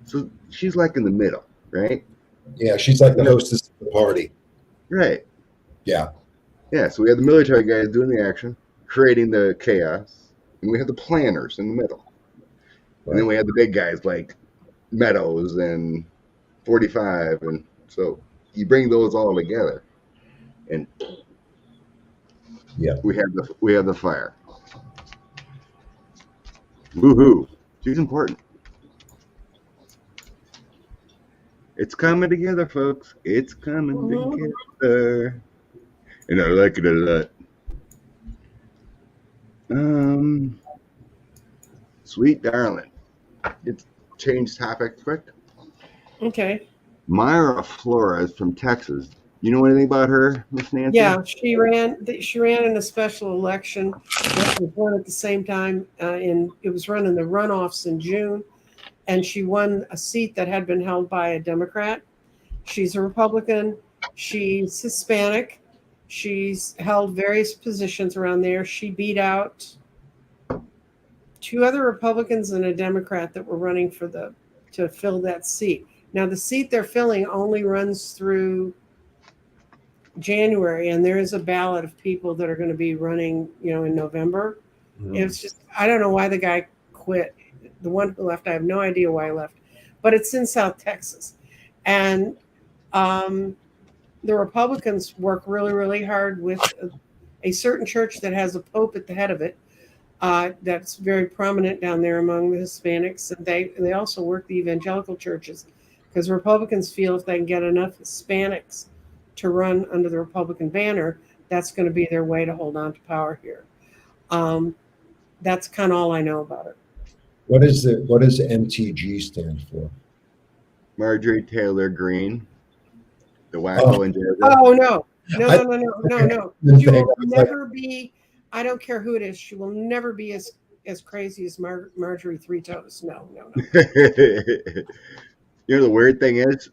So she's like in the middle, right? Yeah, she's like the hostess of the party. Right. Yeah. Yeah, so we have the military guys doing the action, creating the chaos, and we have the planners in the middle. Right. And then we have the big guys like Meadows and 45, and so you bring those all together, and yeah, we have the fire. Woohoo! She's important. It's coming together, folks. It's coming together, and I like it a lot. Sweet darling, it's changed topic quick. Okay. Myra Flores from Texas. You know anything about her, Miss Nancy? Yeah, she ran in a special election that was run at the same time. It was run in the runoffs in June, and she won a seat that had been held by a Democrat. She's a Republican. She's Hispanic. She's held various positions around there. She beat out 2 other Republicans and a Democrat that were running to fill that seat. Now, the seat they're filling only runs through January, and there is a ballot of people that are going to be running, in November. It's just, I don't know why the guy quit. The one who left, I have no idea why he left, but it's in South Texas. And the Republicans work really, really hard with a certain church that has a pope at the head of it. That's very prominent down there among the Hispanics. And they also work the evangelical churches, because Republicans feel if they can get enough Hispanics to run under the Republican banner, that's going to be their way to hold on to power here. That's kind of all I know about it. What does MTG stand for? Marjorie Taylor Greene, the wacko in Georgia. Oh no. She will never be. I don't care who it is. She will never be as crazy as Marjorie Three Toes. No. The weird thing is,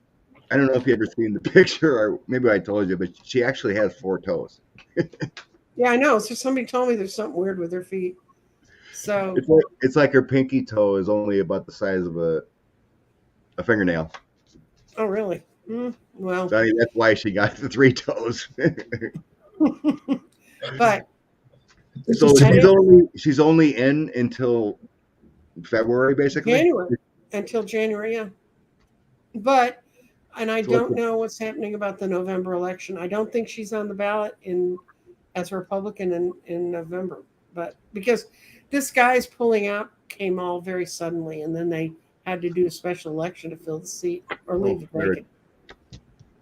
I don't know if you ever seen the picture, or maybe I told you, but she actually has 4 toes. Yeah, I know. So somebody told me there's something weird with her feet. So it's like her pinky toe is only about the size of a fingernail. Oh, really? Well, so, that's why she got the 3 toes. But so she's only in until February, basically. Until January, yeah. But, and I don't know what's happening about the November election. I don't think she's on the ballot as a Republican in November. But because this guy's pulling out came all very suddenly, and then they had to do a special election to fill the seat or leave it vacant.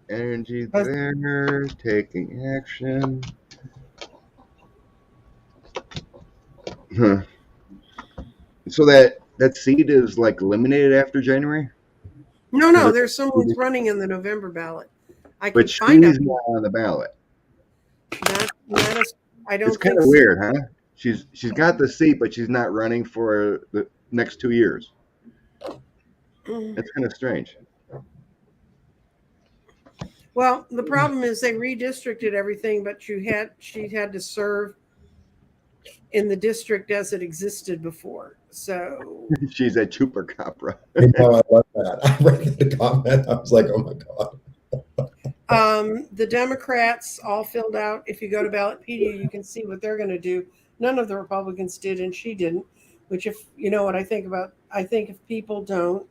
Energy there, taking action. Huh. So that seat is like eliminated after January? No, there's someone running in the November ballot. But she's not on the ballot. I don't. It's kind of weird, huh? She's got the seat, but she's not running for the next 2 years. That's kind of strange. Well, the problem is they redistricted everything, but she had to serve in the district as it existed before. So she's a chupacabra. I love that. I read the comment. I was like, oh my God. The Democrats all filled out. If you go to Ballotpedia, you can see what they're going to do. None of the Republicans did, and she didn't. Which, if you know what I think about, I think if people don't,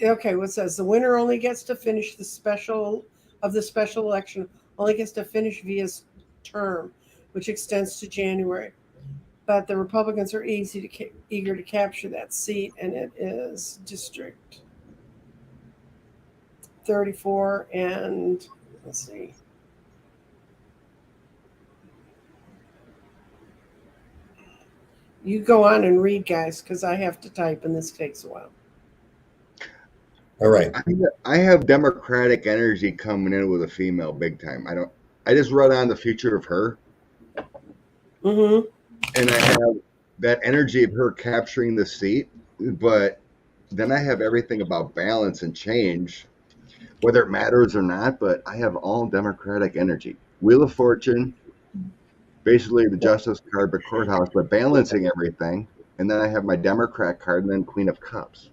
okay, what says the winner only gets to finish the special election, only gets to finish Via's term, which extends to January. But the Republicans are eager to capture that seat, and it is District 34, and let's see. You go on and read, guys, because I have to type, and this takes a while. All right. I have democratic energy coming in with a female big time. I just read on the future of her, Mm-hmm. and I have that energy of her capturing the seat, but then I have everything about balance and change, whether it matters or not, but I have all democratic energy. Wheel of Fortune, basically the Justice card, but courthouse, but balancing everything. And then I have my Democrat card and then Queen of Cups.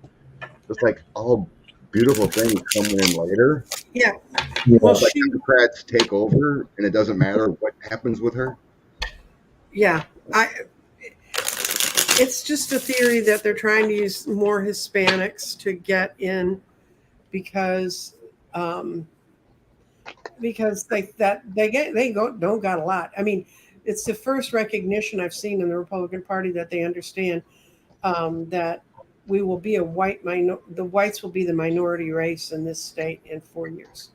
It's like all beautiful things coming in later. Yeah. Yeah. Well, But Democrats take over and it doesn't matter what happens with her. yeah. It's just a theory that they're trying to use more Hispanics to get in because they don't got a lot. I mean, it's the first recognition I've seen in the Republican Party that they understand that we will be the whites will be the minority race in this state in 4 years.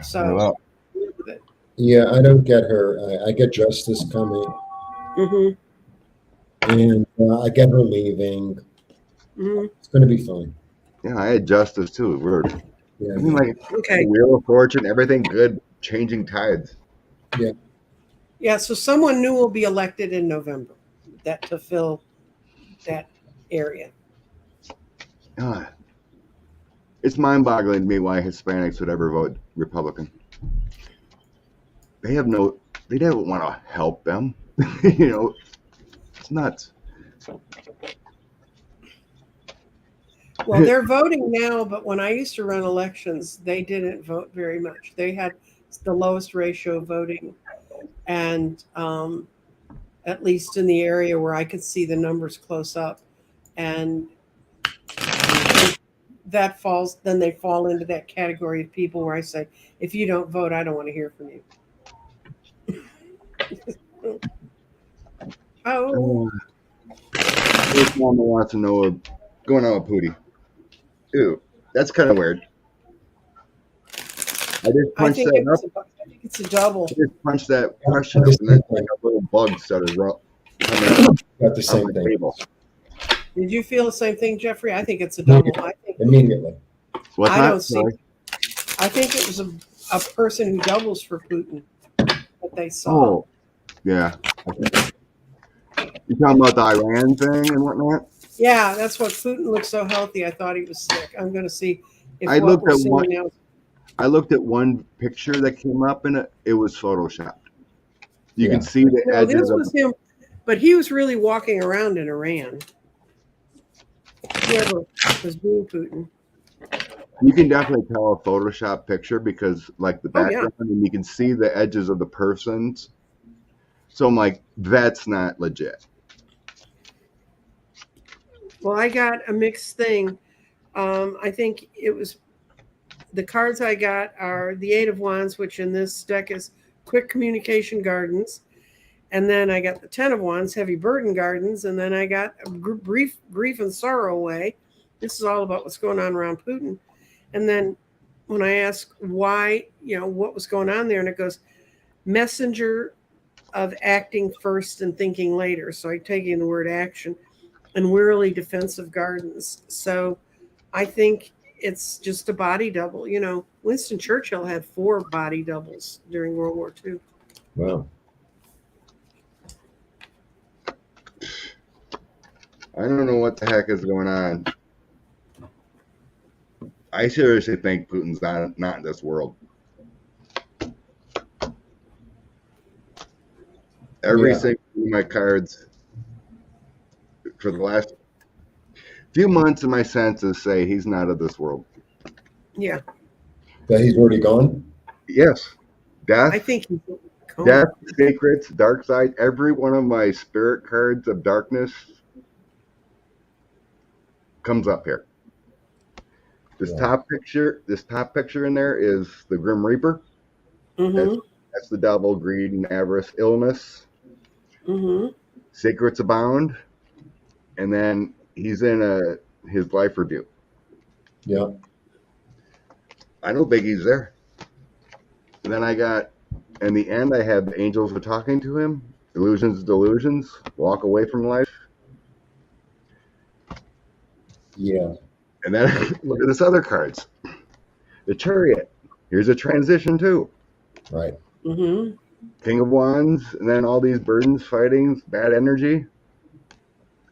So, Well, Yeah, I don't get her. I get Justice coming, mm-hmm, and I get her leaving. mm-hmm. It's going to be fine. yeah, I had Justice too. Weird. Yeah, I mean, like Okay. Wheel of Fortune, everything good, changing tides. Yeah, so someone new will be elected in November to fill that area. Ah, it's mind-boggling to me why Hispanics would ever vote Republican. They don't want to help them. It's nuts. Well, they're voting now, but when I used to run elections, they didn't vote very much. They had the lowest ratio of voting, and at least in the area where I could see the numbers close up, and then they fall into that category of people where I say, if you don't vote, I don't want to hear from you. Oh, This mama wants to know what's going on with Pootie. Ew, that's kind of weird. I just I punched think that up. I think it's a double. I just punched that question up, and then like a little bug started coming out got the on same my thing table. Did you feel the same thing, Jeffrey? I think it's a double. immediately. What's I that? don't see. I think it was a person who doubles for Putin that they saw. Oh, yeah. You talking about the Iran thing and whatnot? Yeah, that's what Putin looked so healthy. I thought he was sick. I'm going to see if I what looked we're at seeing one. now. I looked at one picture that came up, and it was photoshopped. You Yeah. can see the No, edges this of. was him, but he was really walking around in Iran. Whoever was doing Putin. You can definitely tell a Photoshop picture because, like, the Oh, yeah. background, and you can see the edges of the persons. So I'm like, that's not legit. Well, I got a mixed thing. I think it was the cards I got are the Eight of Wands, which in this deck is Quick Communication Gardens. And then I got the Ten of Wands, Heavy Burden Gardens. And then I got Grief and Sorrow Away. This is all about what's going on around Putin. And then when I ask why, what was going on there, and it goes, messenger of acting first and thinking later. So I take in the word action, and wearily defensive gardens. So I think it's just a body double. Winston Churchill had 4 body doubles during World War II. Wow. I don't know what the heck is going on. I seriously think Putin's not in this world. Every single one of my cards for the last few months of my senses say he's not of this world. Yeah. That he's already gone? Yes. Death. I think he's Death, secrets, dark side. Every one of my spirit cards of darkness comes up here. This top picture in there is the Grim Reaper. Mm-hmm. That's the devil, greed and avarice, illness. Mm-hmm. Secrets abound. And then he's in his life review. Yeah. I don't think he's there. And then in the end, I have the angels are talking to him. Illusions, delusions. Walk away from life. Yeah. And then look at this other cards. The Chariot. Here's a transition too. Right. Mm-hmm. King of Wands, and then all these burdens, fighting, bad energy.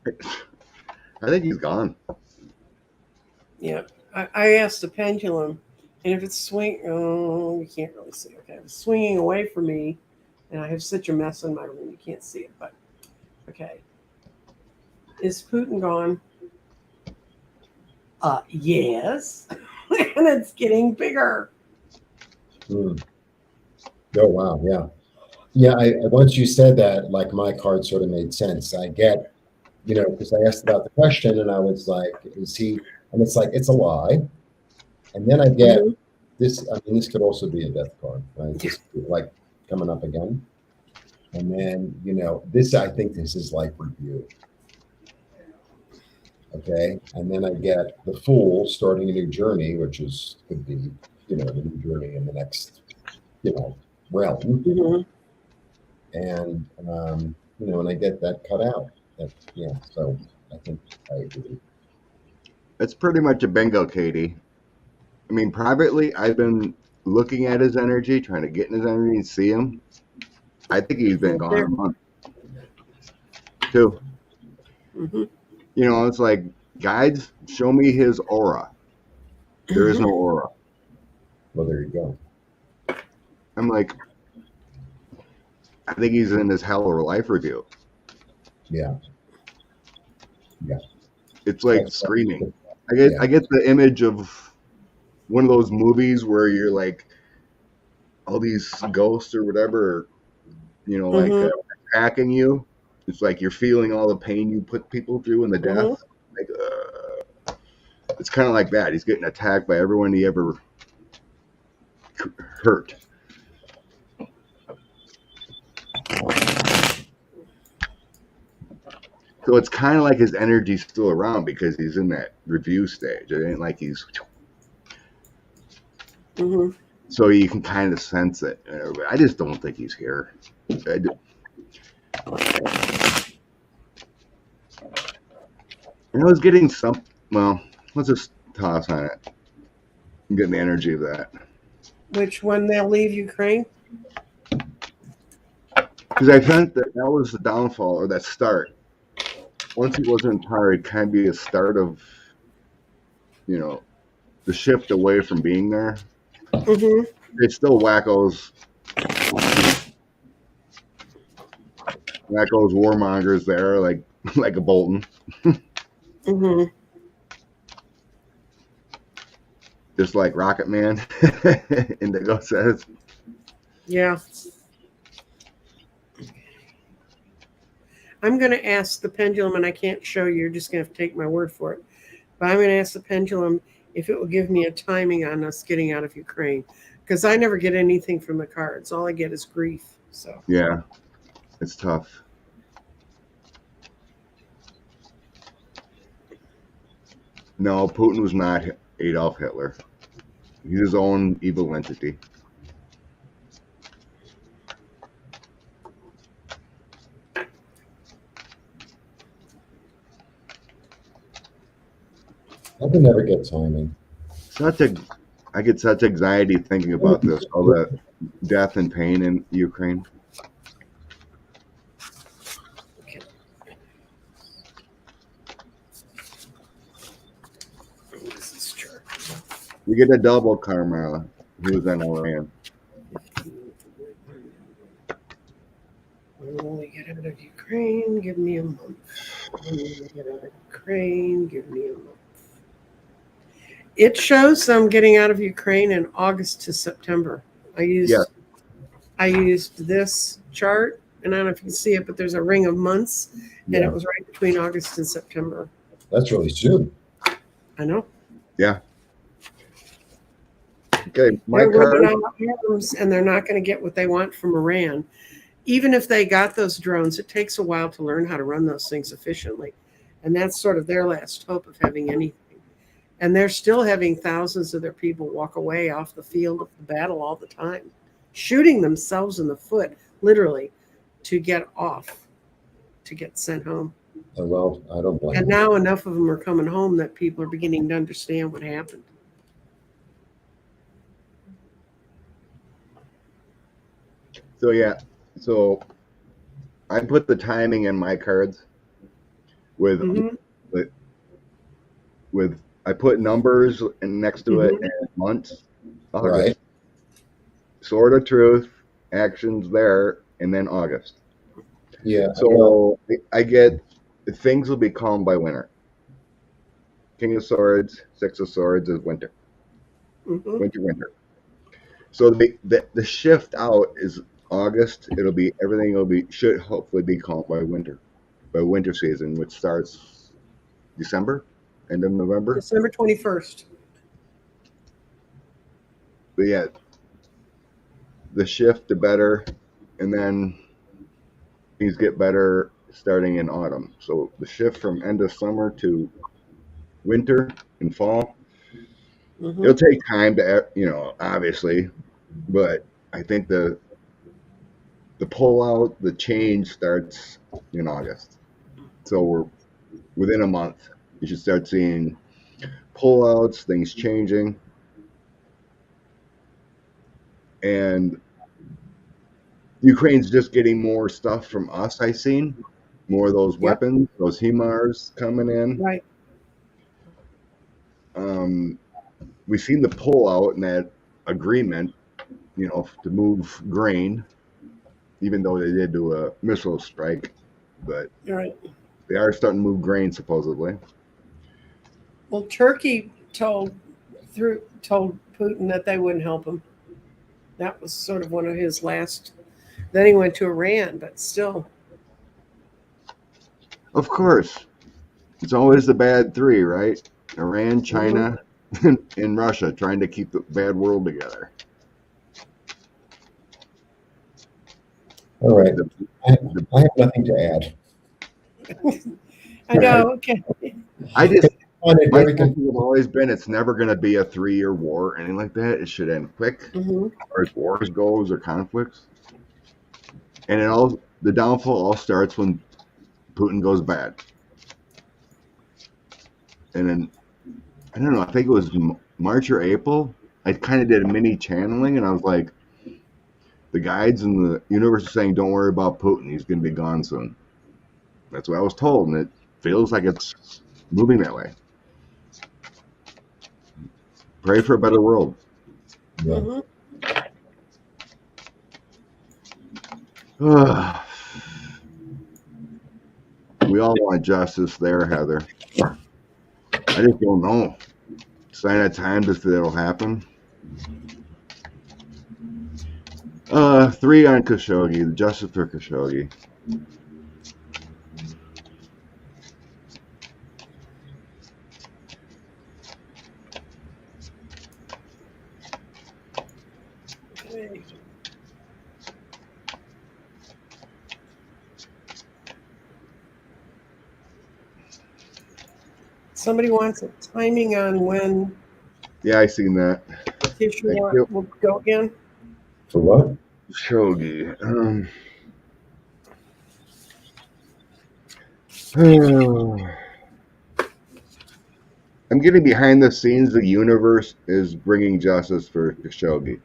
I think he's gone. Yeah. I asked the pendulum, and if it's you can't really see. Okay, if it's swinging away from me, and I have such a mess in my room, you can't see it. But okay, is Putin gone? Yes, and it's getting bigger. Mm. Oh, wow. Yeah. Yeah. Once you said that, like my card sort of made sense. I get, because I asked about the question and I was like, is he, and it's like, it's a lie. And then I get Mm-hmm. this. I mean, this could also be a death card, right? Just like coming up again. And then, this, I think this is like review. Okay. And then I get the Fool starting a new journey, which could be, the new journey in the next, realm. Mm-hmm. And, and I get that cut out. Yeah. So I think I agree. It's pretty much a bingo, Katie. I mean, privately, I've been looking at his energy, trying to get in his energy and see him. I think he's been gone a month, too. Mm-hmm. It's like, guides, show me his aura. There is no aura. Well, there you go. I'm like, I think he's in his hell or life review. Yeah. Yeah. It's like That's screaming. right. I get the image of one of those movies where you're like, all these ghosts or whatever, Mm-hmm. attacking you. It's like you're feeling all the pain you put people through and the Mm-hmm. death. Like, it's kind of like that. He's getting attacked by everyone he ever hurt. So it's kind of like his energy's still around because he's in that review stage. It ain't like he's. Mm-hmm. So you can kind of sense it. I just don't think he's here. I was getting some. Well, let's just toss on it. I'm getting the energy of that. Which when they'll leave Ukraine? Because I think that was the downfall or that start. Once he wasn't in power, it kind of be a start of, the shift away from being there. Mm-hmm. It's still wackos, warmongers there, like a Bolton. Mm-hmm. Just like Rocket Man, Indigo says. Yeah. I'm going to ask the pendulum, and I can't show you. You're just going to have to take my word for it. But I'm going to ask the pendulum if it will give me a timing on us getting out of Ukraine, because I never get anything from the cards. All I get is grief. So Yeah, it's tough. No, Putin was not Adolf Hitler. He's his own evil entity. I can never get timing. I get such anxiety thinking about this, all the death and pain in Ukraine. okay. This is true. You get a double karma. He was in Iran. When we get out of Ukraine, give me a month. When we get out of Ukraine, give me a month. It shows them getting out of Ukraine in August to September. I used this chart, and I don't know if you can see it, but there's a ring of months, and it was right between August and September. That's really soon. I know. Yeah. Okay, my They're card. running out of arms, and they're not going to get what they want from Iran. Even if they got those drones, it takes a while to learn how to run those things efficiently. And that's sort of their last hope of having anything. And they're still having thousands of their people walk away off the field of the battle all the time, shooting themselves in the foot, literally, to get off, to get sent home. Well, I don't blame And them. now enough of them are coming home that people are beginning to understand what happened. So yeah, so I put the timing in my cards with Mm-hmm. with I put numbers and next to it Mm-hmm. and months. Right. August, sword of truth, actions there, and then August. Yeah. Well, So I get things will be calm by winter. King of Swords, Six of Swords is winter, Mm-hmm. winter. So the shift out is August. It'll be everything will be should hopefully be calm by winter season, which starts December, end of November. December 21st. But yeah, the shift to better, and then things get better starting in autumn. So the shift from end of summer to winter and fall, Mm-hmm. it'll take time to, obviously, but I think the pull out, the change starts in August. So we're within a month. You should start seeing pullouts, things changing, and Ukraine's just getting more stuff from us. I seen more of those Yep. weapons, those HIMARS coming in. Right. Um, we've seen the pullout and that agreement, to move grain, even though they did do a missile strike, but Right. they are starting to move grain supposedly. Well, Turkey told Putin that they wouldn't help him. That was sort of one of his last. Then he went to Iran, but still. Of course, it's always the bad three, right? Iran, Mm-hmm. China, and Russia trying to keep the bad world together. all right. The- I have nothing to add. I know. Okay. I just I find it my very thinking have always been it's never going to be a 3-year war or anything like that. It should end quick Mm-hmm. as far as wars goes or conflicts. And the downfall all starts when Putin goes bad. And then I don't know. I think it was March or April. I kind of did a mini channeling, and I was like, the guides in the universe are saying, "Don't worry about Putin. He's going to be gone soon." That's what I was told, and it feels like it's moving that way. Pray for a better world. Yeah. Mm-hmm. We all want justice there, Heather. I just don't know. Sign of times if that'll happen. 3 on Khashoggi, the justice for Khashoggi. Okay. Somebody wants a timing on when Yeah, I seen that. tissue Thank you. will go again. For what? Khashoggi. I'm getting behind the scenes. The universe is bringing justice for Khashoggi.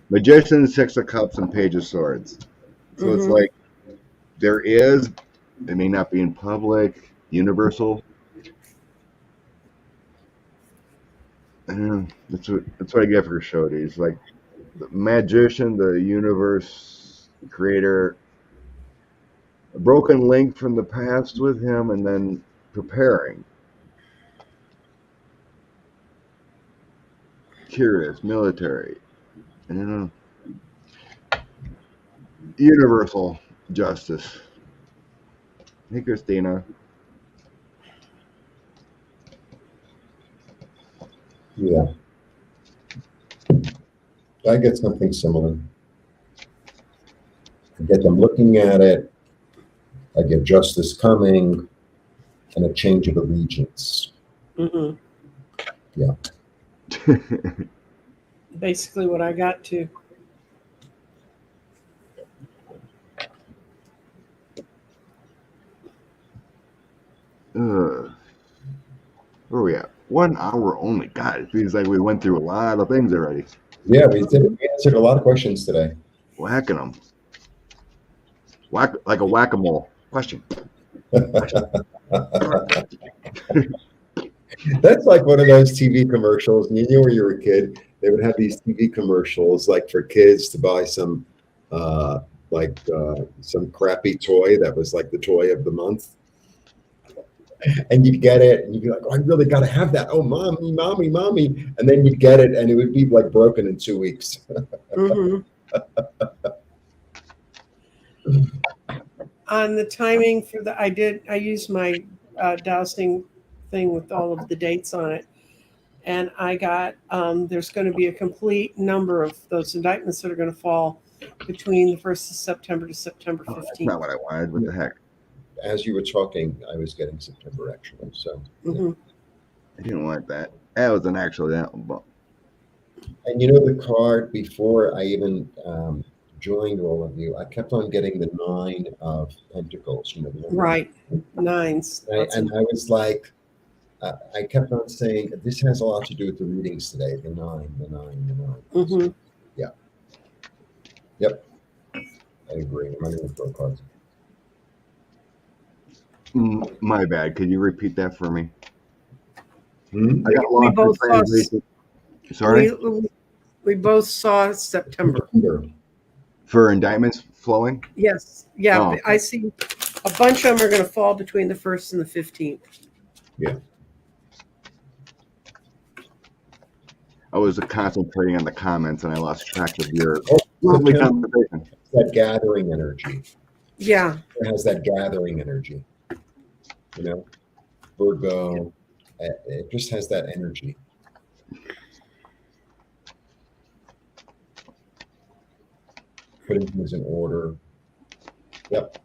Magician, 6 of Cups, and Page of Swords. So it's Mm-hmm. like there is, it may not be in public, universal. That's what I get for Khashoggi. It's like the magician, the universe creator, a broken link from the past with him, and then preparing. Curious, military, universal justice. Hey, Christina. Yeah. I get something similar. I get them looking at it. I get justice coming and a change of allegiance. Mm-hmm. Yeah. Basically what I got to. Where are we at? 1 hour only. God, it feels like we went through a lot of things already. Yeah, we answered a lot of questions today. Whacking them. Like a whack-a-mole. Question. That's like one of those TV commercials. And you know, when you were a kid, they would have these TV commercials like for kids to buy some, some crappy toy that was like the toy of the month. And you'd get it, and you'd be like, "Oh, I really got to have that! Oh, mommy, mommy, mommy!" And then you'd get it, and it would be like broken in 2 weeks. Mm-hmm. On the timing for I used my dowsing thing with all of the dates on it, and I got there's going to be a complete number of those indictments that are going to fall between the 1st of September to September Oh, that's 15th. not what I wanted. What the heck? As you were talking, I was getting September actually. So, Mm-hmm. I didn't want that. That was an accidental bump. and you know the card before I even joined all of you, I kept on getting the 9 of Pentacles. You know, the number Right, nines. and I was like, I kept on saying this has a lot to do with the readings today. The 9, the 9, the 9. Mm-hmm. So, yeah. Yep. I agree. I'm not going to throw cards. My bad. Could you repeat that for me? Hmm? I got We lost both in saw. translation. Sorry? We both saw September. For indictments flowing? Yes, yeah. Oh. I see a bunch of them are going to fall between the 1st and the 15th. Yeah. I was concentrating on the comments and I lost track of your September, conversation. that gathering energy. Yeah. It has that gathering energy. You know, Virgo. It just has that energy. Putting things in order. Yep.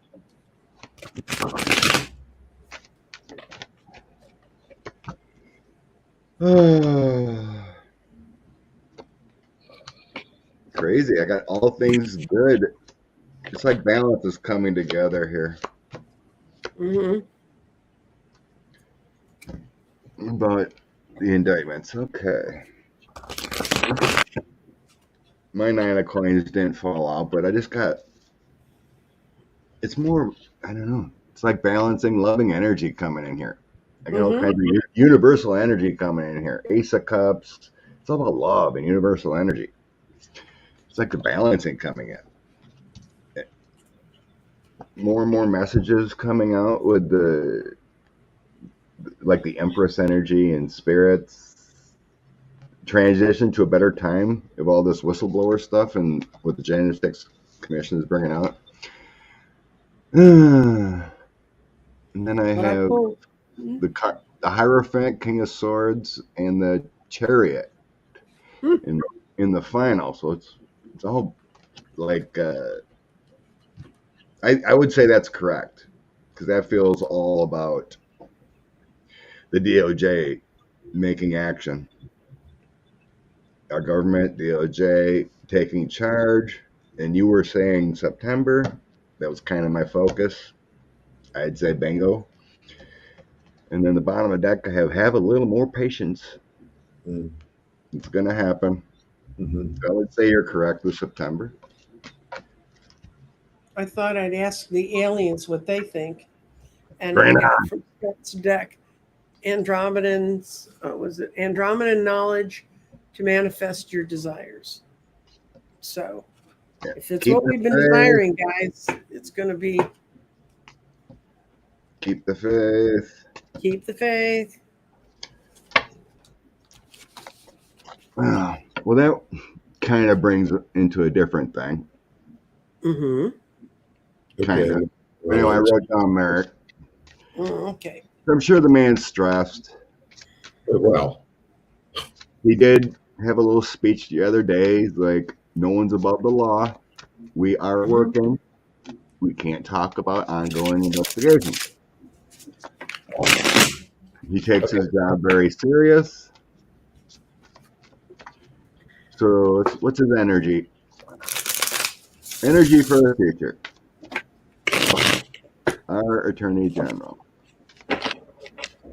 Crazy. I got all things good. It's like balance is coming together here. Mm-hmm. About the indictments. Okay. My 9 of coins didn't fall out, but I just got. It's more. I don't know. It's like balancing loving energy coming in here. I got all kinds of universal energy coming in here. Ace of Cups. It's all about love and universal energy. It's like the balancing coming in. More and more messages coming out with the Empress energy and spirits. Transition to a better time of all this whistleblower stuff and what the January 6th Commission is bringing out. And then I have the Hierophant, King of Swords, and the Chariot in the final. So it's all like I would say that's correct because that feels all about the DOJ making action. Our government, DOJ, taking charge. And you were saying September. That was kind of my focus. I'd say bingo. And then the bottom of the deck, I have a little more patience. It's going to happen. Mm-hmm. I would say you're correct with September. I thought I'd ask the aliens what they think. And Bring I it got from Scott's deck Andromedan's, Andromedan knowledge to manifest your desires. So Yeah. if it's what we've been desiring, guys, it's going to be keep the faith. Keep the faith. Well, that kind of brings into a different thing. Mm-hmm. Kind of. Anyway, I wrote down Merrick. Okay. I'm sure the man's stressed. Well, he did have a little speech the other day, like, no one's above the law. We are working. We can't talk about ongoing investigations. He takes his job very serious. So what's his energy? Energy for the future. Our Attorney General.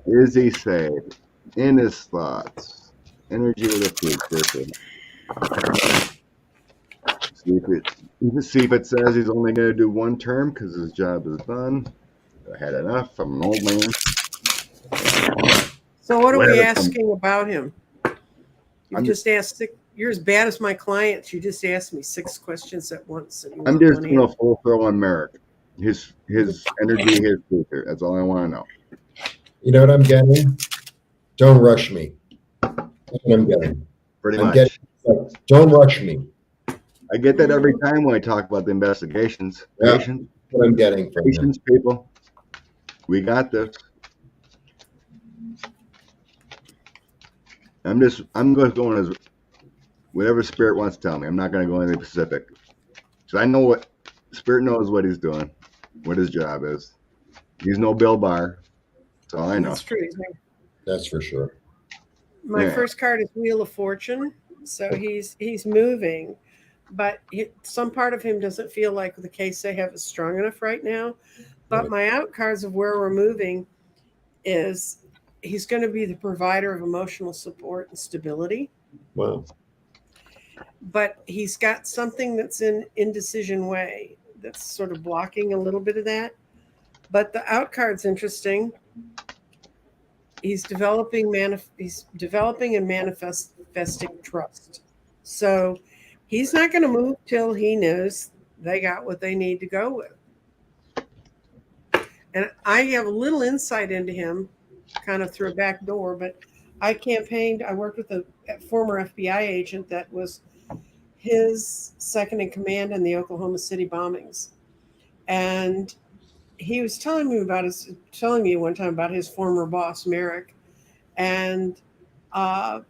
Is he safe? In his thoughts. Energy of the future. See if it says he's only going to do one term because his job is done. I had enough. I'm an old man. So what are we Whatever. asking about him? You've I'm just asked you're as bad as my clients. You just asked me 6 questions at once. And you I'm want just one going answer. to fulfill on Merrick. His energy, his future. That's all I want to know. You know what I'm getting? Don't rush me. That's what I'm getting. Pretty I'm much. getting like, don't rush me. I get that every time when I talk about the investigations. Yeah. Patience. That's what I'm getting from him. Patience, people. We got this. I'm just going as whatever Spirit wants to tell me. I'm not going to go anything specific. Because I know what Spirit knows what he's doing, what his job is. He's no Bill Barr. That's all I know. That's true. That's for sure. My Yeah. first card is Wheel of Fortune. So he's moving, but some part of him doesn't feel like the case they have is strong enough right now. But Right. my out cards of where we're moving is he's going to be the provider of emotional support and stability. Wow. But he's got something that's in indecision way that's sort of blocking a little bit of that. But the out card's interesting. He's developing and manifesting trust. So he's not going to move till he knows they got what they need to go with. And I have a little insight into him, kind of through a back door, but I worked with a former FBI agent that was his second in command in the Oklahoma City bombings. And he was telling me one time about his former boss, Merrick, and how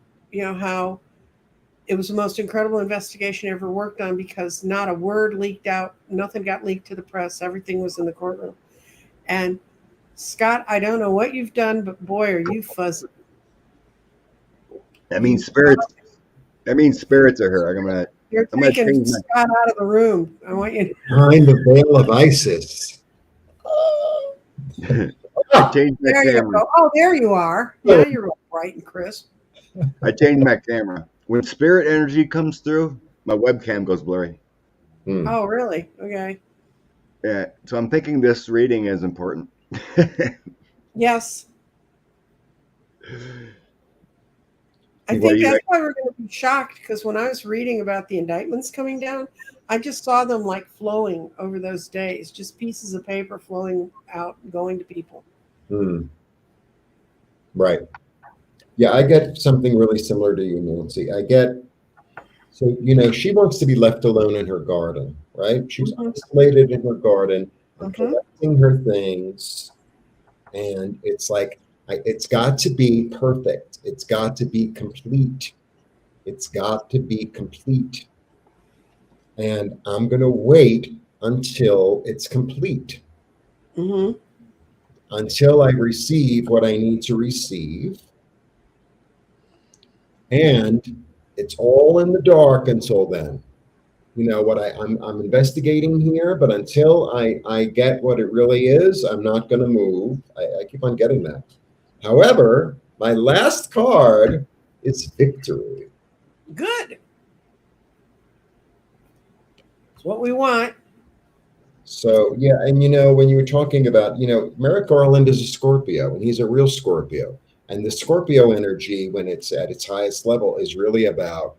it was the most incredible investigation ever worked on because not a word leaked out, nothing got leaked to the press, everything was in the courtroom. And Scott, I don't know what you've done, but boy, are you fuzzy. That means spirits. That means spirits are here. You're I'm gonna taking change Scott out of the room. I want you. Behind the veil of ISIS. I changed my There you camera. go. Oh, there you are. Now you're all bright and crisp. I changed my camera. When spirit energy comes through, my webcam goes blurry. Oh, really? Okay. Yeah. So I'm thinking this reading is important. Yes. I think that's why we're going to be shocked because when I was reading about the indictments coming down, I just saw them like flowing over those days, just pieces of paper flowing out, going to people. Right. Yeah, I get something really similar to you, Nancy. She wants to be left alone in her garden, right? She's isolated in her garden and collecting her things. And it's like, it's got to be perfect. It's got to be complete. It's got to be complete. And I'm going to wait until it's complete. Until I receive what I need to receive. And it's all in the dark until then. I'm investigating here, but until I get what it really is, I'm not going to move. I keep on getting that. However, my last card is victory. Good. It's what we want. So, yeah, and when you were talking about, Merrick Garland is a Scorpio, and he's a real Scorpio. And the Scorpio energy, when it's at its highest level, is really about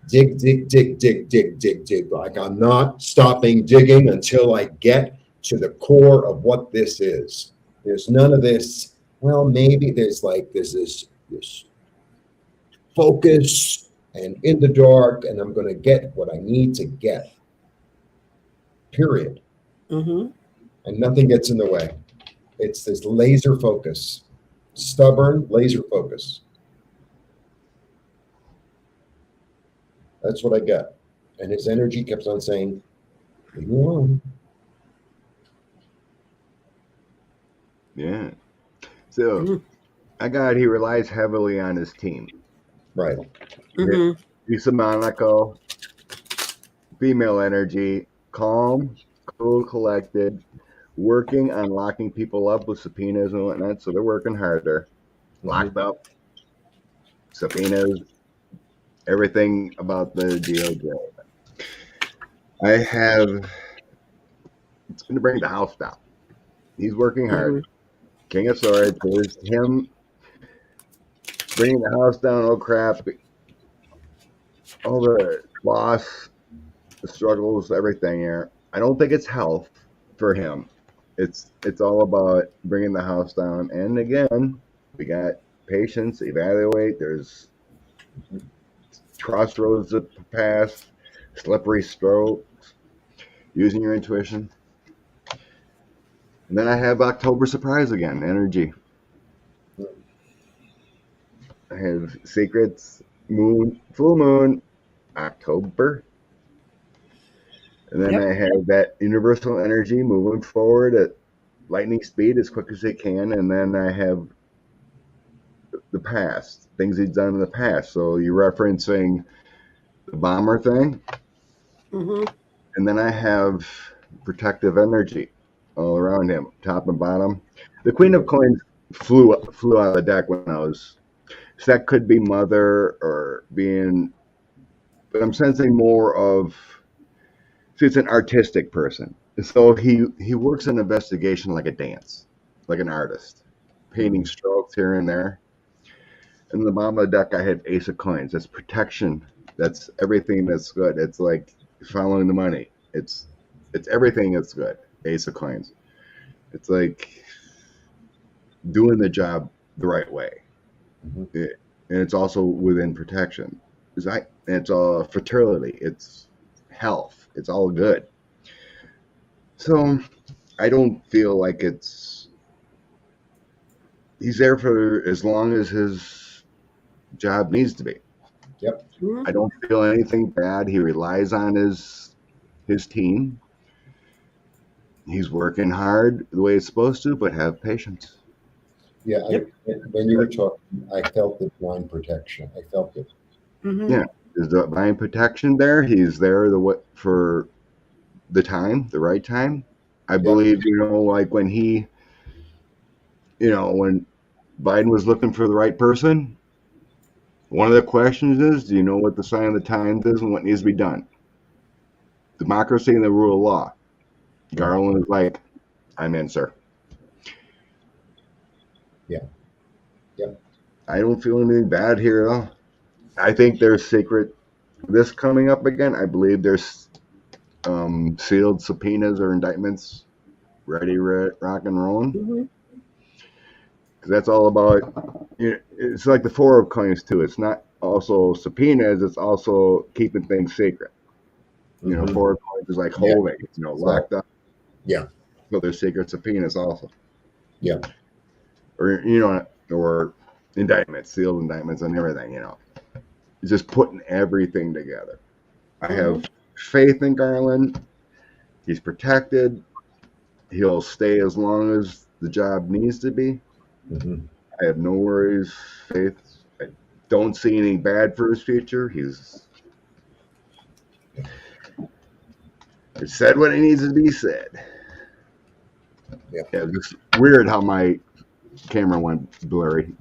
dig, dig, dig, dig, dig, dig, dig. Like I'm not stopping digging until I get to the core of what this is. There's none of this, well, maybe there's this focus and in the dark, and I'm going to get what I need to get. Period. And nothing gets in the way. It's this laser focus, stubborn laser focus. That's what I get. And his energy kept on saying, leave me alone. Yeah. So I got he relies heavily on his team. Right. He's Lisa Monaco, female energy, calm, cool, collected, working on locking people up with subpoenas and whatnot. So they're working harder. Locked up, subpoenas, everything about the DOJ. I have, it's going to bring the house down. He's working hard. Mhm. King of Swords, there's him bringing the house down. Oh crap. All the loss, the struggles, everything here. I don't think it's health for him. It's all about bringing the house down. And again, we got patience, evaluate. There's crossroads to pass, slippery strokes, using your intuition. And then I have October surprise again, energy. I have secrets, moon, full moon, October. And then Yep. I have that universal energy moving forward at lightning speed as quick as they can. And then I have the past, things he's done in the past. So you're referencing the bomber thing. Mhm. And then I have protective energy all around him, top and bottom. The Queen of Coins flew out of the deck when I was. So that could be mother or being, but I'm sensing more of. See, it's an artistic person. So he works an investigation like a dance, like an artist, painting strokes here and there. And in the bottom of the deck, I had Ace of Coins. That's protection. That's everything that's good. It's like following the money. It's everything that's good. Ace of Coins. It's like doing the job the right way. And it's also within protection. It's all fertility. It's health. It's all good. So I don't feel like he's there for as long as his job needs to be. Yep. Mhm. I don't feel anything bad. He relies on his team. He's working hard the way it's supposed to, but have patience. Yeah. Yep. When you were talking, I felt the divine protection. I felt it. Mhm. Yeah, there's divine protection there. He's there for the time, the right time. I believe, like when when Biden was looking for the right person, one of the questions is, do you know what the sign of the times is and what needs to be done? Democracy and the rule of law. Garland is like, I'm in, sir. Yeah. Yep. I don't feel anything bad here at all. I think there's this coming up again. I believe there's sealed subpoenas or indictments ready, rock and rolling. Mhm. Because that's all about, it's like the Four of Coins too. It's not also subpoenas, it's also keeping things secret. Four of Coins is like holding, locked up. Yeah. So there's secret subpoenas also. Yeah. Or, or indictments, sealed indictments and everything, It's just putting everything together. I have faith in Garland. He's protected. He'll stay as long as the job needs to be. I have no worries, faith. I don't see anything bad for his future. He's said what it needs to be said. Yeah. It's weird how my camera went blurry.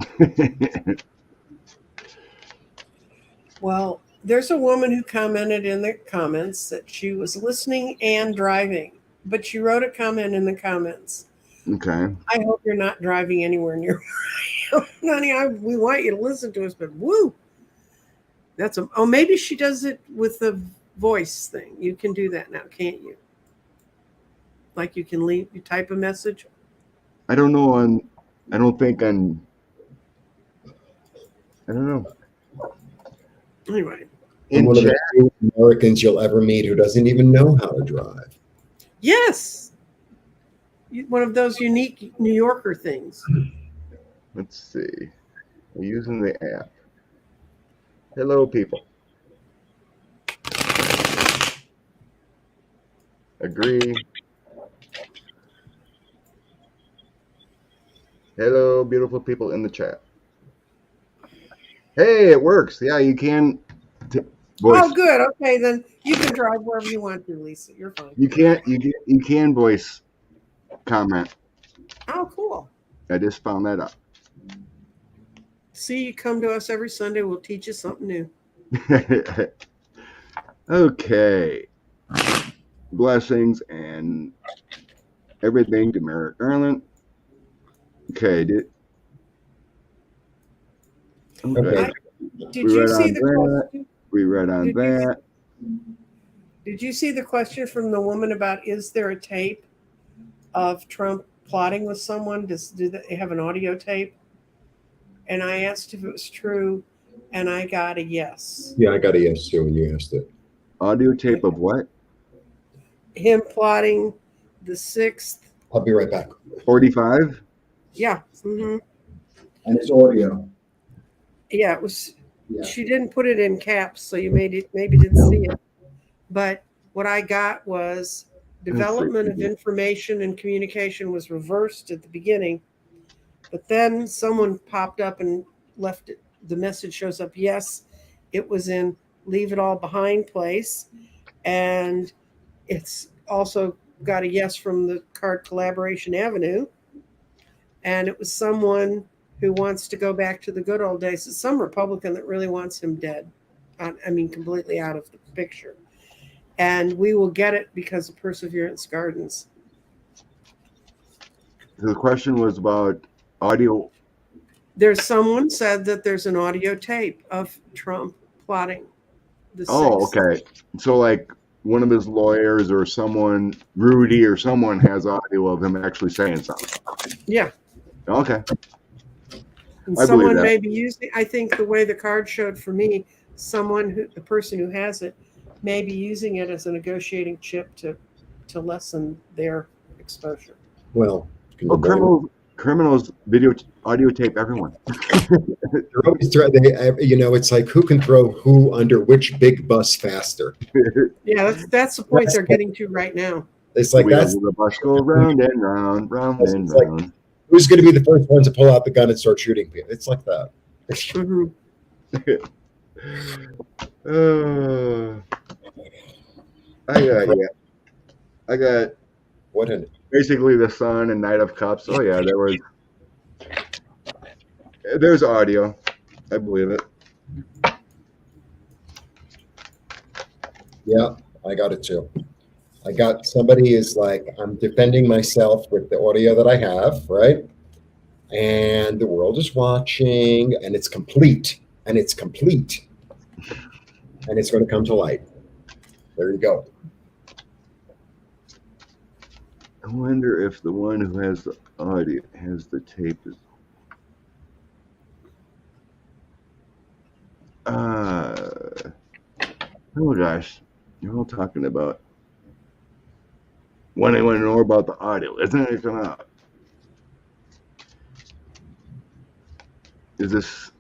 Well, there's a woman who commented in the comments that she was listening and driving, but she wrote a comment in the comments. Okay. I hope you're not driving anywhere near where I am. Honey, we want you to listen to us, but woo. Maybe she does it with the voice thing. You can do that now, can't you? Like you type a message. I don't know I don't know. Anyway. I'm one of the few Americans you'll ever meet who doesn't even know how to drive. Yes. One of those unique New Yorker things. Let's see. We're using the app. Hello, people. Agree. Hello, beautiful people in the chat. Hey, it works. Yeah, you can Voice. Oh, good. Okay, then you can drive wherever you want to, Lisa. You're fine. You can voice comment. Oh, cool. I just found that out. See, you come to us every Sunday. We'll teach you something new. Okay. Blessings and everything to Merrick Garland. Okay, Okay. Did We you read see on the that. question? We read on Did you, that. did you see the question from the woman about is there a tape of Trump plotting with someone? Do they have an audio tape? And I asked if it was true, and I got a yes. Yeah, I got a yes too when you asked it. Audio tape of what? Him plotting the 6th. I'll be right back. 45? Yeah. Mm-hmm. And it's audio. Yeah, it was. Yeah. She didn't put it in caps, so you maybe didn't see it. But what I got was development of information and communication was reversed at the beginning, but then someone popped up and left it. The message shows up. Yes, it was in leave it all behind place, and it's also got a yes from the card Collaboration Avenue, and it was someone who wants to go back to the good old days. It's some Republican that really wants him dead. I mean, completely out of the picture. And we will get it because of Perseverance Gardens. The question was about audio. There's someone said that there's an audio tape of Trump plotting the 6th. Oh, okay. So like one of his lawyers or someone, Rudy or someone has audio of him actually saying something. Yeah. Okay. And I believe someone that. may be using, I think the way the card showed for me, the person who has it may be using it as a negotiating chip to lessen their exposure. Well, criminals audio tape everyone. they're always it's like who can throw who under which big bus faster. Yeah, that's the point they're getting to right now. It's like that's the bus go round and round, round and like, round. who's going to be the first one to pull out the gun and start shooting people? It's like that. Mm-hmm. I got what in it? Basically the Sun and Knight of Cups. Oh yeah, there's audio. I believe it. Yeah, I got it too. I got somebody is like, I'm defending myself with the audio that I have, right? And the world is watching, and it's complete, and it's complete, and it's going to come to light. There you go. I wonder if the one who has the audio has the tape. Oh gosh, you're all talking about when I want to know about the audio. Isn't it coming out? Is this?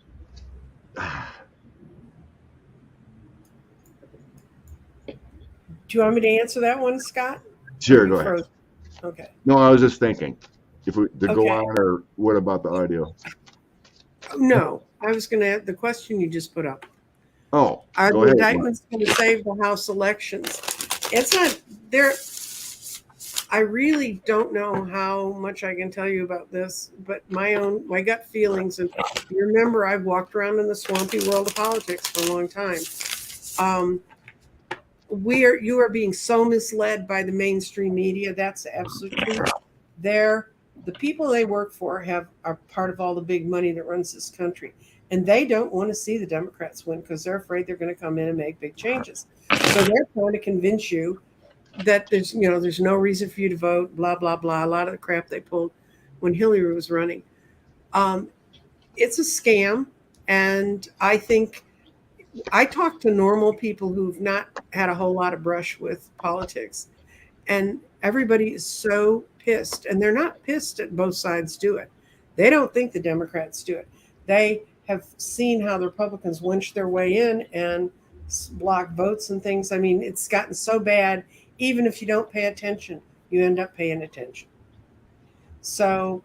Do you want me to answer that one, Scott? Sure, go ahead. Okay. No, I was just thinking if we to go Okay. on, or what about the audio? No, I was going to add the question you just put up. Oh, Are go the ahead. indictments going to save the House elections? It's not there. I really don't know how much I can tell you about this, but my gut feelings, and you remember I've walked around in the swampy world of politics for a long time. You are being so misled by the mainstream media. That's the absolute truth. The people they work for are part of all the big money that runs this country. And they don't want to see the Democrats win because they're afraid they're going to come in and make big changes. So they're trying to convince you that there's no reason for you to vote, blah, blah, blah. A lot of the crap they pulled when Hillary was running. It's a scam. And I think I talk to normal people who've not had a whole lot of brush with politics. And everybody is so pissed. And they're not pissed that both sides do it. They don't think the Democrats do it. They have seen how the Republicans winch their way in and block votes and things. I mean, it's gotten so bad, even if you don't pay attention, you end up paying attention. So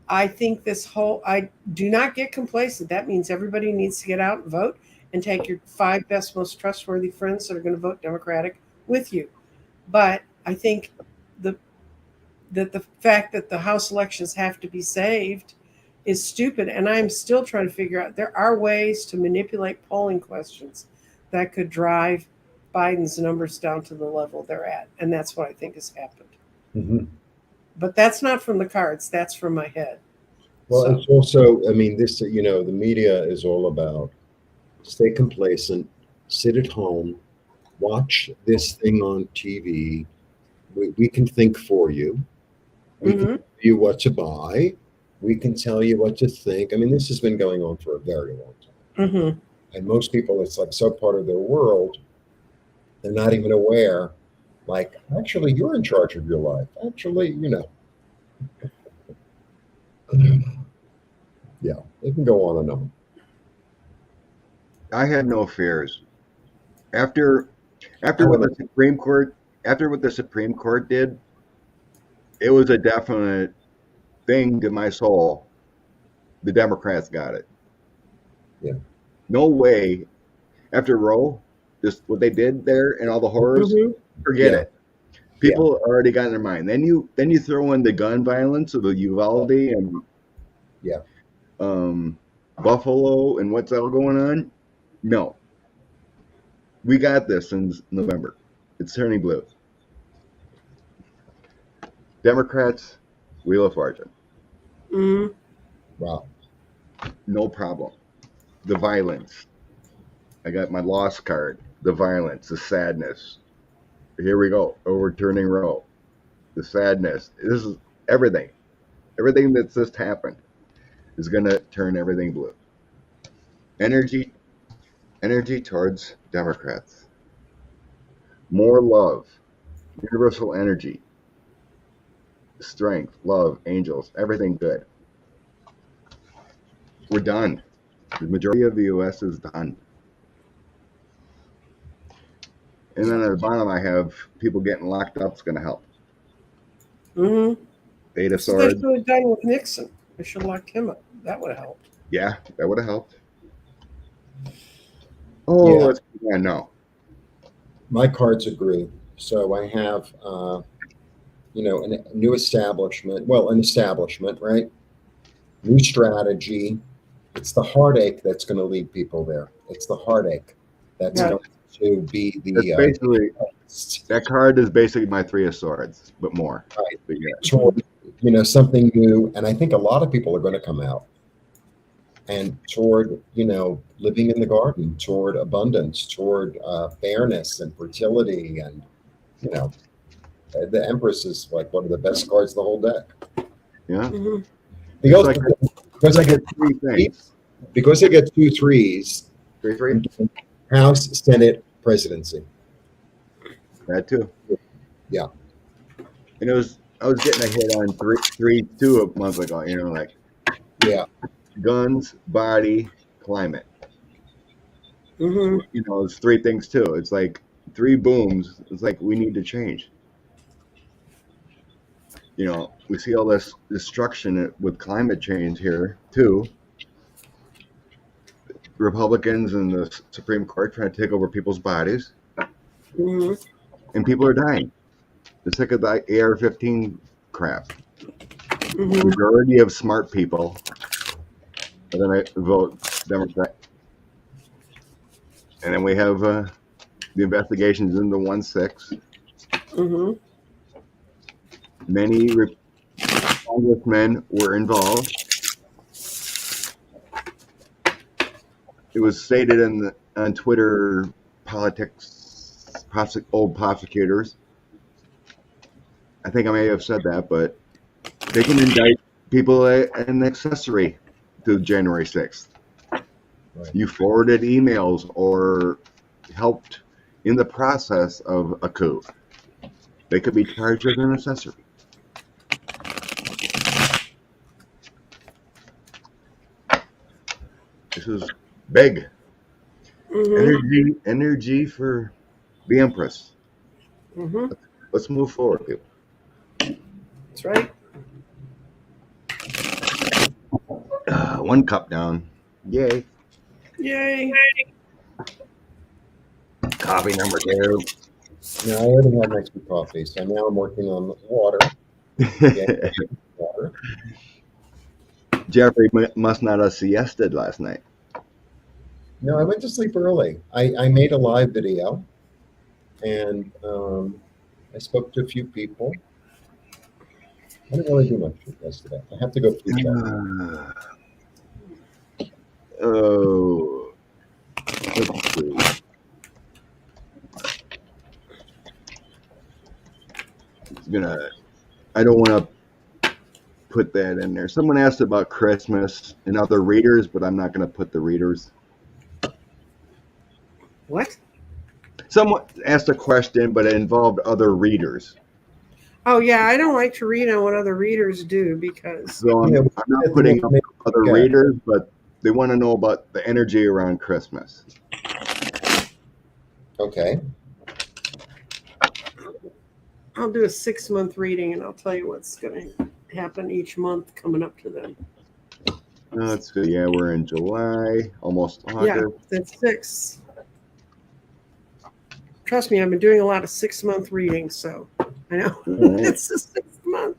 I think I do not get complacent. That means everybody needs to get out and vote. and take your 5 best, most trustworthy friends that are going to vote Democratic with you. But I think the that the fact that the House elections have to be saved is stupid. And I'm still trying to figure out there are ways to manipulate polling questions that could drive Biden's numbers down to the level they're at. And that's what I think has happened. Mhm. But that's not from the cards, that's from my head. Well, So, it's also, I mean, this, the media is all about stay complacent, sit at home, watch this thing on TV. We can think for you. We can mhm, tell you what to buy. We can tell you what to think. I mean, this has been going on for a very long time. mhm. And most people, it's like so part of their world, they're not even aware. Like, actually, you're in charge of your life. Actually, yeah, it can go on and on. I had no fears after I what don't the Supreme Court did. It was a definite thing to my soul. The Democrats got it. Yeah. No way. After Roe, just what they did there and all the horrors, Mhm. forget Yeah. it. People already got in their mind. Then you throw in the gun violence of the Uvalde and Yeah. Buffalo and what's all going on. No, we got this since November. It's turning blue. Democrats, Wheel of Fortune, Mhm. Wow. no problem. The violence. I got my lost card. The violence, the sadness. Here we go. Overturning Roe. The sadness. This is everything. Everything that's just happened is going to turn everything blue. Energy towards Democrats. More love. Universal energy. Strength, love, angels, everything good. We're done. The majority of the U.S. is done. And then at the bottom, I have people getting locked up. It's going to help. Mhm. Eight of So they Swords. should have done with Nixon. They should have locked him up. That would have helped. Yeah, that would have helped. Oh, Yeah. let's no. My cards agree. So I have, a new establishment. Well, an establishment, right? New strategy. It's the heartache that's going to lead people there. It's the heartache that's Yeah. going to be That's the basically that card is basically my Three of Swords, but more. right, But yeah, toward, something new. And I think a lot of people are going to come out and toward, living in the garden, toward abundance, toward fairness and fertility. And, the Empress is like one of the best cards of the whole deck. yeah. Mhm. The It's other, like because I I get get three things. because I get 2 3s, Three. I'm doing House, Senate, presidency. That too. Yeah. And I was getting a hit on three, 2 a month ago. Like Yeah. guns, body, climate. Mhm. It's 3 things too. It's like 3 booms. It's like we need to change. We see all this destruction with climate change here too. Republicans and the Supreme Court trying to take over people's bodies, Mhm. and people are dying. They're sick of the AR-15 crap. Mhm. Majority of smart people are going to vote Democrat. And then we have the investigations into 1-6. Mhm. Many congressmen were involved. It was stated on Twitter, politics, old prosecutors. I think I may have said that, but they can indict people an accessory to January 6th. Right. You forwarded emails or helped in the process of a coup. They could be charged as an accessory. This is big. Mhm. Energy for the Empress. Mhm. Let's move forward, people. That's right. 1 cup down. Yay. Yay. coffee number 2. No, I already had my 2 coffees, so now I'm working on water. Yeah, water. Jeffrey must not have siested last night. No, I went to sleep early. I made a live video, and I spoke to a few people. I didn't really do much yesterday. I have to go through chat. Oh, let's see. I don't want to put that in there. Someone asked about Christmas and other readers, but I'm not going to put the readers. What? Someone asked a question, but it involved other readers. Oh, yeah, I don't like to read on what other readers do because... So I'm not putting up other readers, but they want to know about the energy around Christmas. Okay. I'll do a 6-month reading, and I'll tell you what's going to happen each month coming up to then. Let's see. Yeah, we're in July, almost August. Yeah, that's 6. Trust me, I've been doing a lot of 6-month readings, so I know Right. it's the 6th month.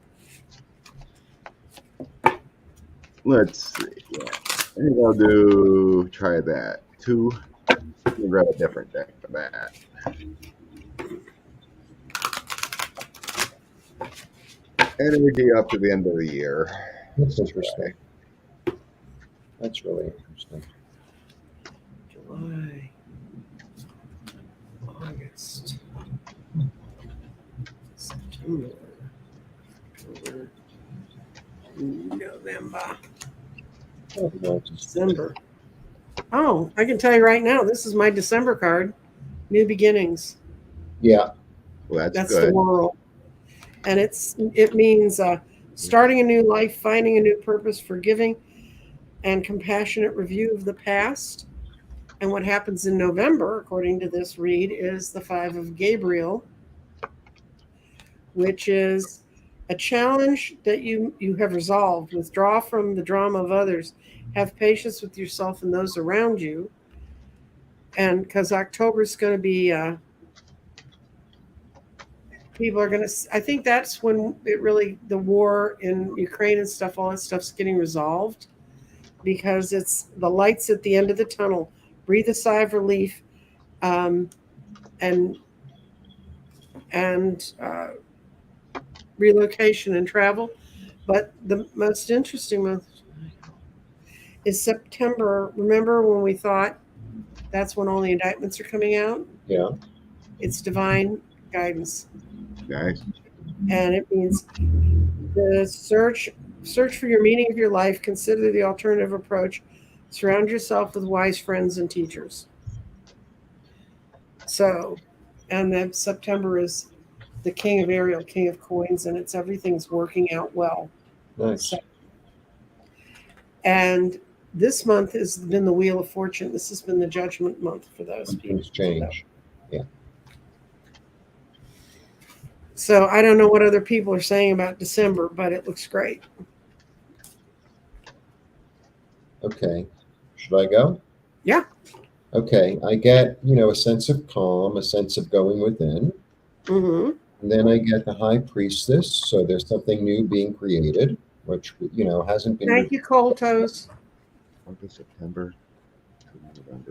Let's see. Yeah. I think I'll try that. 2. I'll grab a different deck for that. Energy up to the end of the year. That's interesting. That's really interesting. July, August, September, October, November, Oh, no, it's just- December. Oh, I can tell you right now, this is my December card. New beginnings. Yeah. Well, That's good. the world. And it means starting a new life, finding a new purpose, forgiving and compassionate review of the past. And what happens in November, according to this read, is the 5 of Gabriel, which is a challenge that you have resolved. Withdraw from the drama of others. Have patience with yourself and those around you. And because October is going to be, people are going to, I think that's when the war in Ukraine and stuff, all that stuff's getting resolved because it's the lights at the end of the tunnel. Breathe a sigh of relief, and relocation and travel. But the most interesting month is September. Remember when we thought that's when all the indictments are coming out? Yeah. It's divine guidance. Nice. And it means the search for your meaning of your life. Consider the alternative approach. Surround yourself with wise friends and teachers. So, and then September is the king of Ariel, king of coins, and everything's working out well. Nice. So, and this month has been the Wheel of Fortune. This has been the judgment month for those people. Things change. Yeah. So I don't know what other people are saying about December, but it looks great. Okay. Should I go? Yeah. Okay. I get, a sense of calm, a sense of going within. Mm-hmm. And then I get the High Priestess. So there's something new being created, which, hasn't been. Thank you, Cold Toes. August, September.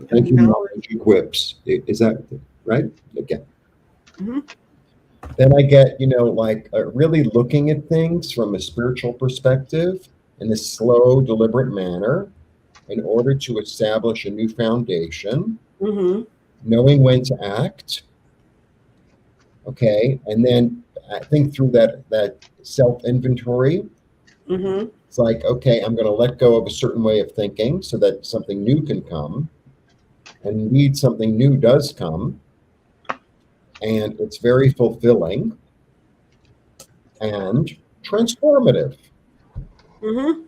Thank you, knowledge equips. Is that right? Again. Mm-hmm. Then I get, really looking at things from a spiritual perspective in a slow, deliberate manner in order to establish a new foundation, Mm-hmm. knowing when to act. Okay. And then I think through that self-inventory, Mm-hmm. it's like, okay, I'm going to let go of a certain way of thinking so that something new can come. And indeed, something new does come. And it's very fulfilling and transformative. Mm-hmm.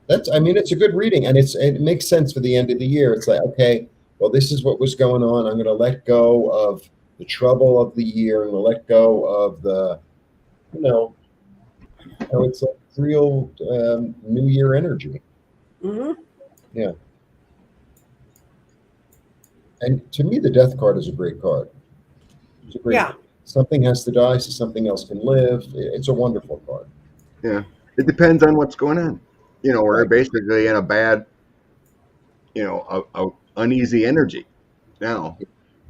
It's a good reading, and it makes sense for the end of the year. It's like, okay, well, this is what was going on. I'm going to let go of the trouble of the year. I'm going to let go of the, it's a real New Year energy. Mm-hmm. Yeah. And to me, the Death card is a great card. It's a great. Yeah. Something has to die so something else can live. It's a wonderful card. Yeah. It depends on what's going on. We're Right. basically in a bad, a uneasy energy. Now,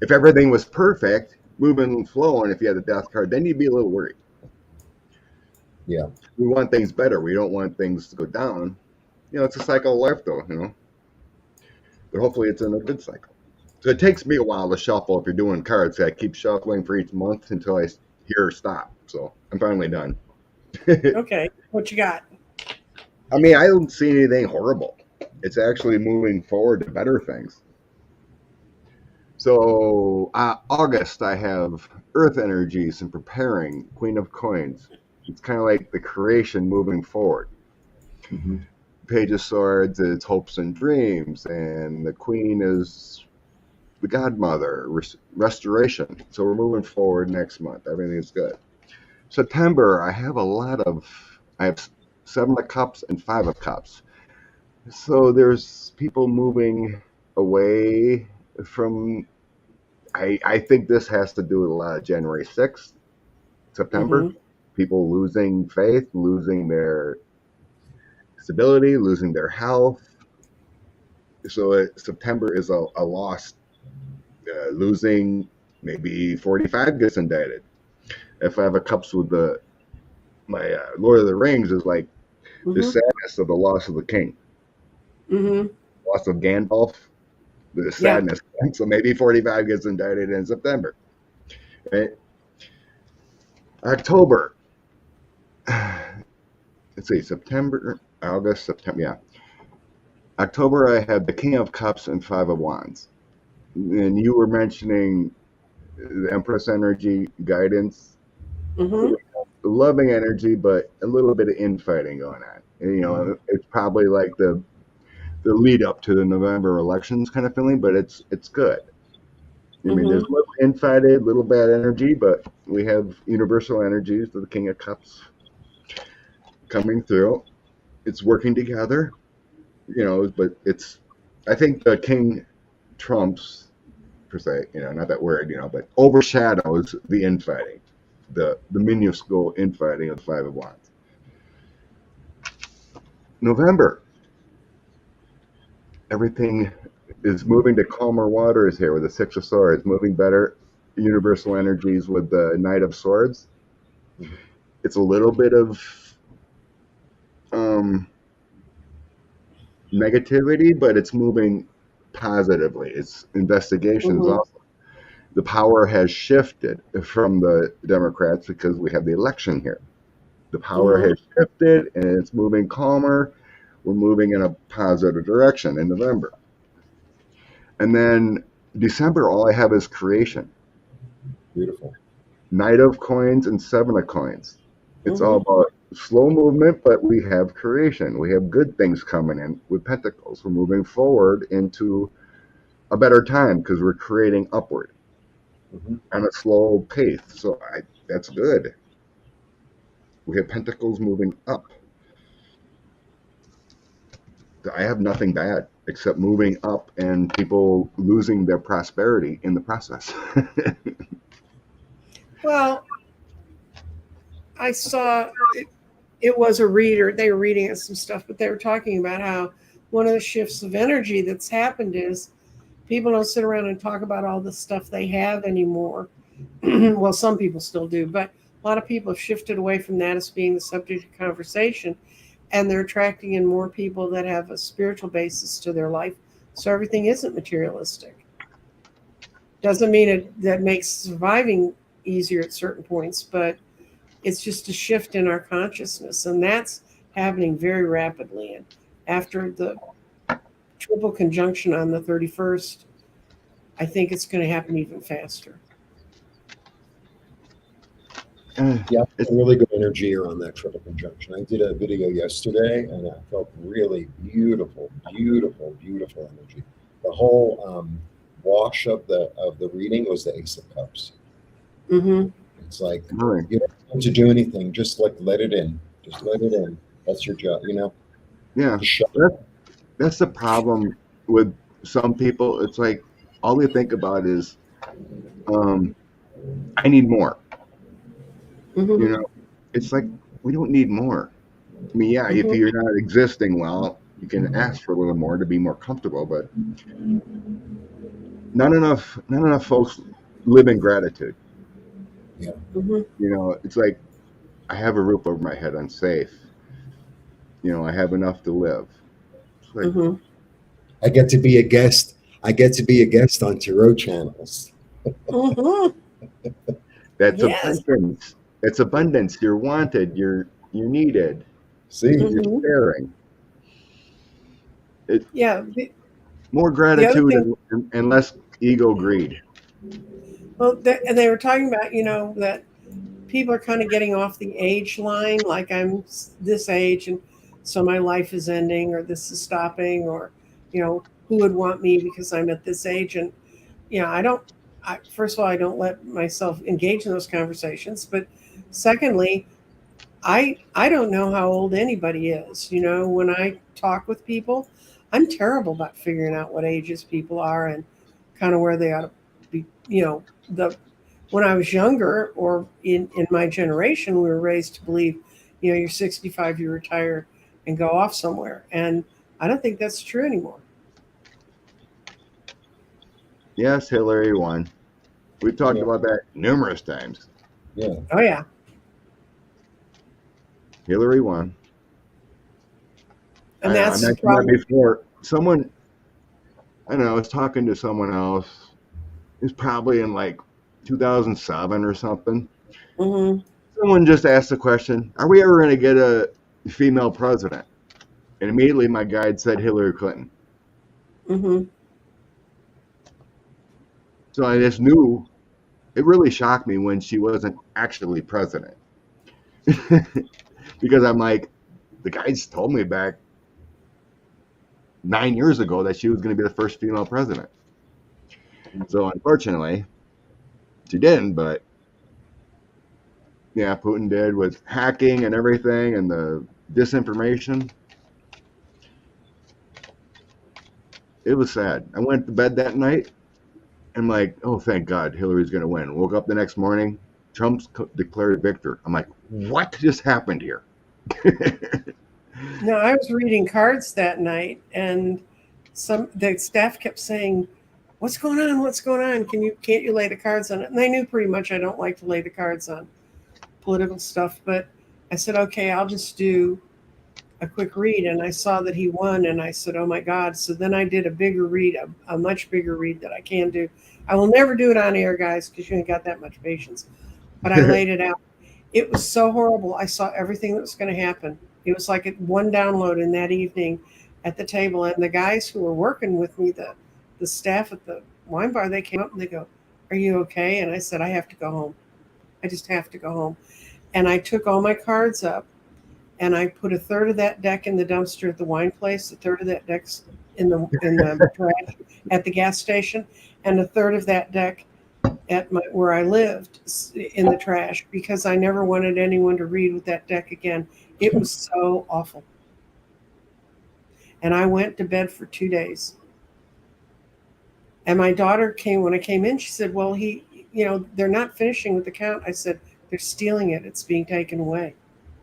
if everything was perfect, moving and flowing, if you had the death card, then you'd be a little worried. Yeah. We want things better. We don't want things to go down. It's a cycle of life, though. But hopefully it's in a good cycle. So it takes me a while to shuffle if you're doing cards. So I keep shuffling for each month until I hear stop. So I'm finally done. Okay. What you got? I mean, I don't see anything horrible. It's actually moving forward to better things. So August, I have Earth energies and preparing, Queen of Coins. It's kind of like the creation moving forward. Mm-hmm. Page of Swords is hopes and dreams, and the Queen is the godmother, restoration. So we're moving forward next month. Everything is good. September, I have 7 of Cups and 5 of Cups. So there's people moving away from. I think this has to do with a lot of January 6th, September. Mm-hmm. People losing faith, losing their stability, losing their health. So September is a loss. Losing, maybe 45 gets indicted. If I have a Cups with my Lord of the Rings is like the Mm-hmm. sadness of the loss of the king, Mm-hmm. loss of Gandalf, the Yeah. sadness. So maybe 45 gets indicted in September. Right? October. Let's see, September, August, September. Yeah. October, I had the King of Cups and 5 of Wands. And you were mentioning the Empress energy guidance, Mm-hmm. loving energy, but a little bit of infighting going on. And, it's probably like the lead up to the November elections kind of feeling, but it's good. I mean, there's a Mm-hmm. little infighted, little bad energy, but we have universal energies of the King of Cups coming through. It's working together, but I think the King trumps, per se, not that word, but overshadows the infighting, the minuscule infighting of the 5 of Wands. November, everything is moving to calmer waters here with the 6 of Swords, moving better universal energies with the Knight of Swords. Mhm. It's a little bit of negativity, but it's moving positively. It's investigations Mm-hmm. also. The power has shifted from the Democrats because we have the election here. The power Mm-hmm. has shifted and it's moving calmer. We're moving in a positive direction in November. And then December, all I have is creation. Beautiful. Knight of Coins and 7 of Coins. It's all Mm-hmm. about slow movement, but we have creation. We have good things coming in with Pentacles. We're moving forward into a better time because we're creating upward Mm-hmm. on a slow pace. So that's good. We have Pentacles moving up. I have nothing bad except moving up and people losing their prosperity in the process. Well, I saw it was a reader. They were reading some stuff, but they were talking about how one of the shifts of energy that's happened is people don't sit around and talk about all the stuff they have anymore. Well, some people still do, but a lot of people have shifted away from that as being the subject of conversation, and they're attracting in more people that have a spiritual basis to their life. So everything isn't materialistic. Doesn't mean that makes surviving easier at certain points, but it's just a shift in our consciousness, and that's happening very rapidly. And after the triple conjunction on the 31st, I think it's going to happen even faster. Yeah, It's, really good energy around that triple conjunction. I did a video yesterday, and I felt really beautiful, beautiful, beautiful energy. The whole wash of the reading was the Ace of Cups. Mm-hmm. It's like really, you don't have to do anything; just like let it in. Just let it in. That's your job, yeah. Just shut. That's the problem with some people. It's like all they think about is um, I need more. Mm-hmm. You know, it's like we don't need more. I mean, yeah, if Mm-hmm. you're not existing well, you can ask for a little more to be more comfortable, but not enough folks live in gratitude. Yeah. Mm-hmm. You know, it's like I have a roof over my head, I'm safe. You know, I have enough to live. It's like Mm-hmm. I get to be a guest. I get to be a guest on Tarot channels. Mm-hmm. that's Yes. abundance. That's abundance. You're wanted. You're needed. See, You're Mm-hmm. sharing. It Yeah. more The other gratitude thing, and less ego greed. well, and they were talking about, that people are kind of getting off the age line, like I'm this age, and so my life is ending, or this is stopping, or, who would want me because I'm at this age? And, I don't, first of all, I don't let myself engage in those conversations. But secondly, I don't know how old anybody is. When I talk with people, I'm terrible about figuring out what ages people are and kind of where they ought to be. The When I was younger, or in my generation, we were raised to believe, you're 65, you retire and go off somewhere, and I don't think that's true anymore. Yes, Hillary won. We've talked yeah, about that numerous times. yeah. Oh yeah, Hillary won. and I that's the mentioned that problem. before. Someone, I don't know, I was talking to someone else. It was probably in like 2007 or something. Hmm. Someone just asked the question, "Are we ever going to get a female president?" And immediately my guide said Hillary Clinton. Hmm. So I just knew it really shocked me when she wasn't actually president. Because I'm like, the guys told me back 9 years ago that she was going to be the first female president. So unfortunately, she didn't. But yeah, Putin did with hacking and everything and the disinformation. It was sad. I went to bed that night. I'm like, oh, thank God, Hillary's going to win. Woke up the next morning, Trump's declared victor. I'm like, what just happened here? No, I was reading cards that night, and the staff kept saying, "What's going on? What's going on? Can't you lay the cards on it?" And they knew pretty much I don't like to lay the cards on political stuff, but I said, "Okay, I'll just do a quick read." And I saw that he won, and I said, "Oh my God!" So then I did a bigger read, a much bigger read that I can do. I will never do it on air, guys, because you ain't got that much patience. But I laid it out. It was so horrible. I saw everything that was going to happen. It was like one download in that evening at the table. And the guys who were working with me, the staff at the wine bar, they came up and they go, "Are you okay?" And I said, "I have to go home. I just have to go home." And I took all my cards up, and I put a third of that deck in the dumpster at the wine place, a third of that deck's in the trash at the gas station, and a third of that deck at where I lived in the trash, because I never wanted anyone to read with that deck again. It was so awful. And I went to bed for 2 days. And my daughter came when I came in. She said, "Well, they're not finishing with the count." I said, "They're stealing it. It's being taken away.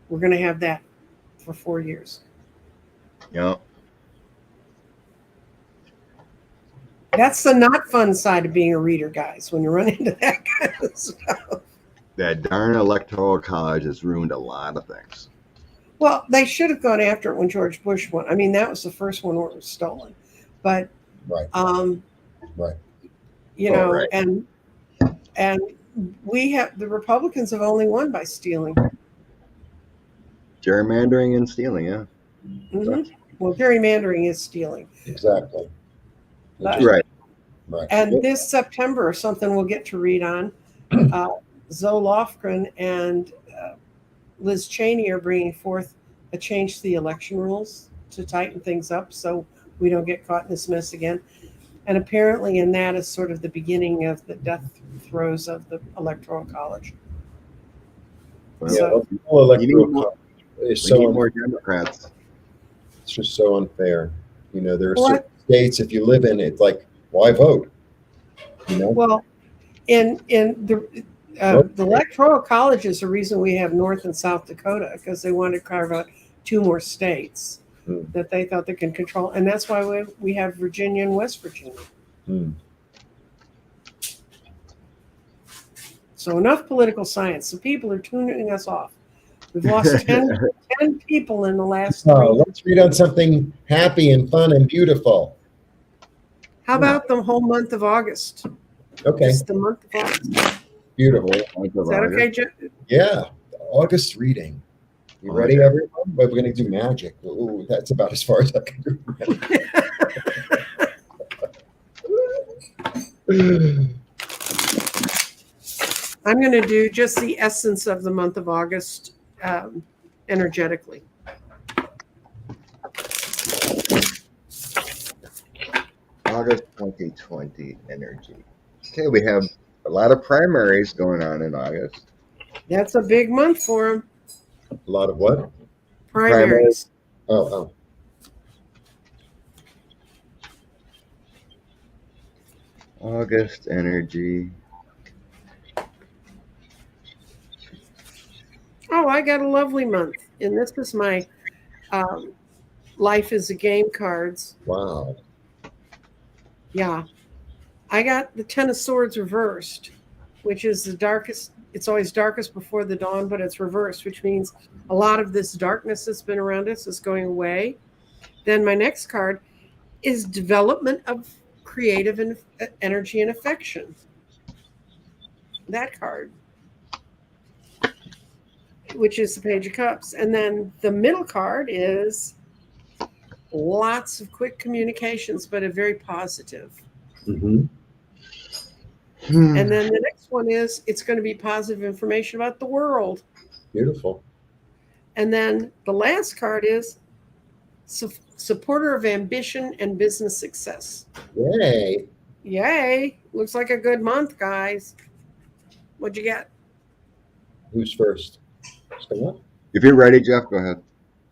We're going to have that for 4 years." Yeah, That's the not fun side of being a reader, guys, when you run into that kind of stuff. that darn electoral college has ruined a lot of things. Well, they should have gone after it when George Bush won. I mean, that was the first one where it was stolen. But, Right, um, right. Oh, right. and the Republicans have only won by stealing. Gerrymandering and stealing, yeah. Hmm. Well, gerrymandering is stealing. Exactly. But, Right. Right. and this September, something we'll get to read on, Zoe Lofgren and Liz Cheney are bringing forth a change to the election rules to tighten things up so we don't get caught in this mess again. And apparently, in that is sort of the beginning of the death throes of the Electoral College. Well, Yeah, So, the whole you need electoral more, college is we so need more Democrats. it's just so unfair. There are well, certain states, if you live in it, like, why vote? well, in the Okay. The electoral college is the reason we have North and South Dakota, because they wanted to carve out 2 more states Hmm. that they thought they can control, and that's why we have Virginia and West Virginia. Hmm. So enough political science. The people are tuning us off. We've lost 10 people in the last 3 years. Let's read on something happy and fun and beautiful. How about the whole month of August? Okay, Just the month of August. beautiful. Is that okay, Jeff? Yeah, August reading. You ready, everyone? But we're going to do magic. Ooh, that's about as far as I can do. I'm going to do just the essence of the month of August energetically. August 2020 energy. Okay, we have a lot of primaries going on in August. That's a big month for them. A lot of what? Primaries. Oh. August energy. Oh, I got a lovely month. And this is my Life is a Game cards. Wow. Yeah. I got the Ten of Swords reversed, which is the darkest. It's always darkest before the dawn, but it's reversed, which means a lot of this darkness that's been around us is going away. Then my next card is development of creative and energy and affection. That card, which is the Page of Cups. And then the middle card is lots of quick communications, but a very positive. Mm-hmm. And then the next one is it's going to be positive information about the world. Beautiful. And then the last card is supporter of ambition and business success. Yay. Yay. Looks like a good month, guys. What'd you get? Who's first? If you're ready, Jeff, go ahead.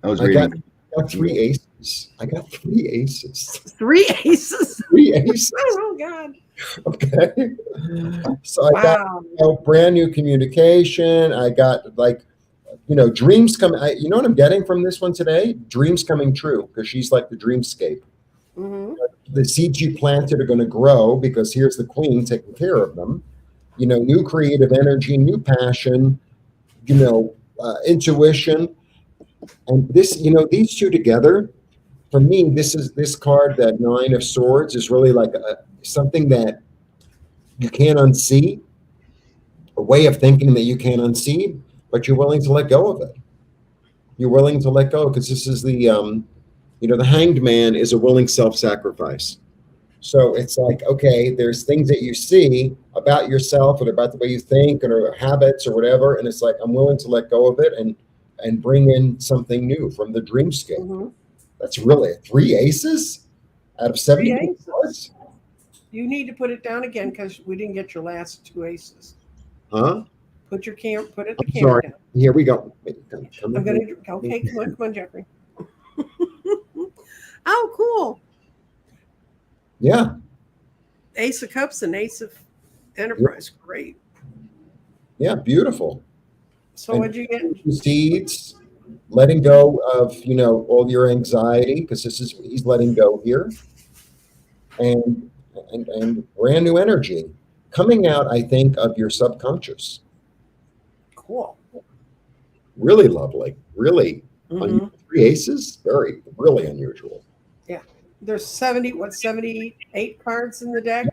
I was reading. Got 3 aces. I got 3 aces. 3 aces? 3 aces. Oh, God. Okay. So I got brand new communication. I got dreams come. You know what I'm getting from this one today? Dreams coming true, because she's like the dreamscape. Mm-hmm. The seeds you planted are going to grow because here's the queen taking care of them. New creative energy, new passion, intuition. And this, these two together, for me, this card, that 9 of Swords, is really like something that you can't unsee, a way of thinking that you can't unsee, but you're willing to let go of it. You're willing to let go because this is the Hanged Man is a willing self-sacrifice. So it's like, okay, there's things that you see about yourself and about the way you think or habits or whatever, and it's like, I'm willing to let go of it and bring in something new from the dreamscape. Mm-hmm. That's really 3 aces out of 70 cards. You need to put it down again because we didn't get your last 2 aces. Huh? Put the camera Sorry. down. Here we go. Okay, come on, Jeffrey. Oh, cool. Yeah. Ace of Cups and Ace of Enterprise. Great. Yeah, beautiful. So what'd you get? Seeds, letting go of, all your anxiety, because he's letting go here. And brand new energy coming out, I think, of your subconscious. Cool. Really lovely. Really. Mm-hmm. 3 aces? Really unusual. Yeah. There's 78 cards in the deck,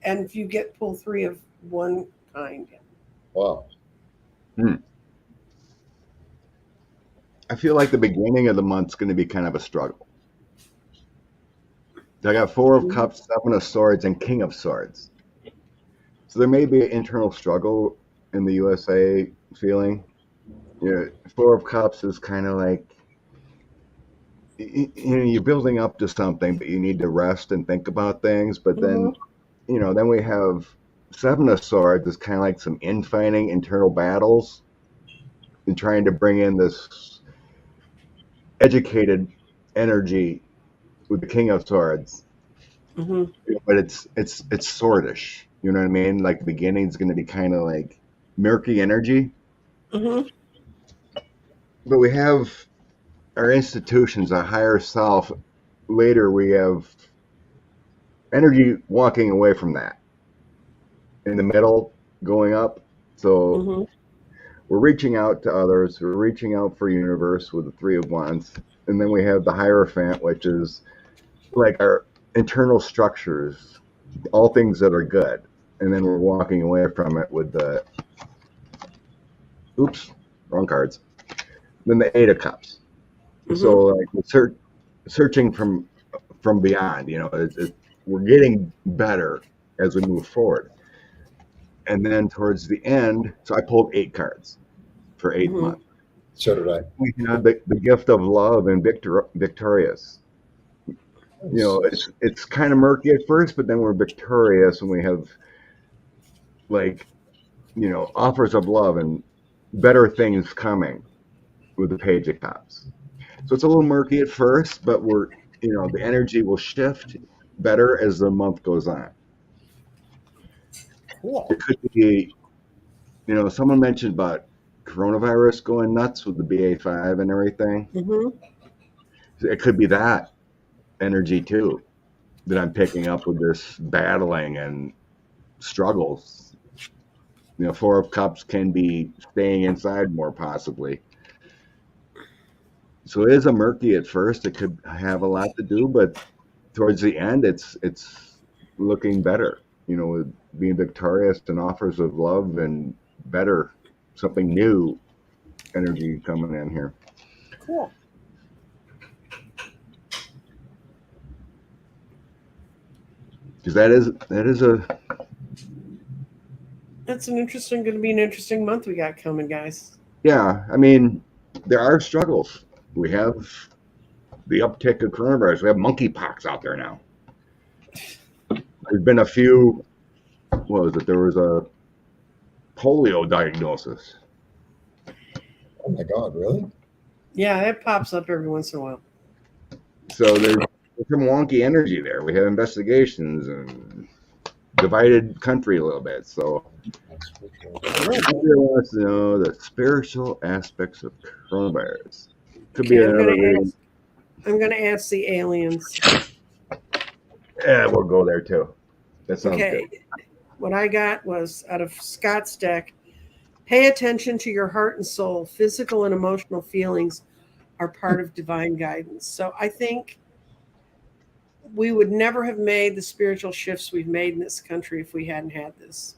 and if you pull 3 of one kind. Wow. I feel like the beginning of the month's going to be kind of a struggle. I got 4 of Cups, 7 of Swords, and King of Swords. So there may be an internal struggle in the USA feeling. 4 of Cups is kind of like, you're building up to something, but you need to rest and think about things. But then, then we have 7 of Swords is kind of like some infighting, internal battles, and trying to bring in this educated energy with the King of Swords. Mm-hmm. But it's swordish. You know what I mean? Like the beginning's going to be kind of like murky energy, Mm-hmm. but we have our institutions, our higher self. Later, we have energy walking away from that in the middle, going up. So Mm-hmm. we're reaching out to others. We're reaching out for universe with the Three of Wands, and then we have the Hierophant, which is like our internal structures, all things that are good, and then we're walking away from it with the oops, wrong cards. Then the Eight of Cups. So Mm-hmm. like we're searching from beyond. We're getting better as we move forward. And then towards the end, so I pulled 8 cards for 8 months. Mm-hmm. So did I. We had the gift of love and victorious. Nice. It's kind of murky at first, but then we're victorious and we have like offers of love and better things coming with the Page of Cups. So it's a little murky at first, but the energy will shift better as the month goes on. Cool. It could be, someone mentioned about coronavirus going nuts with the BA5 and everything. Mm-hmm. It could be that energy too that I'm picking up with this battling and struggles. Four of Cups can be staying inside more possibly. So it is a murky at first. It could have a lot to do, but towards the end, it's looking better. With being victorious and offers of love and better, something new energy coming in here. Cool. Because that is That's going to be an interesting month we got coming, guys. yeah. I mean, there are struggles. We have the uptick of coronavirus. We have monkeypox out there now. There's been a few. What was it? There was a polio diagnosis. Oh my God, really? Yeah, it pops up every once in a while. So there's some wonky energy there. We have investigations and divided country a little bit. So everybody wants to know the spiritual aspects of coronavirus. Could be Okay, another reading. I'm going to ask the aliens. Yeah, we'll go there too. That sounds Okay, good. what I got was out of Scott's deck. Pay attention to your heart and soul. Physical and emotional feelings are part of divine guidance. So I think we would never have made the spiritual shifts we've made in this country if we hadn't had this.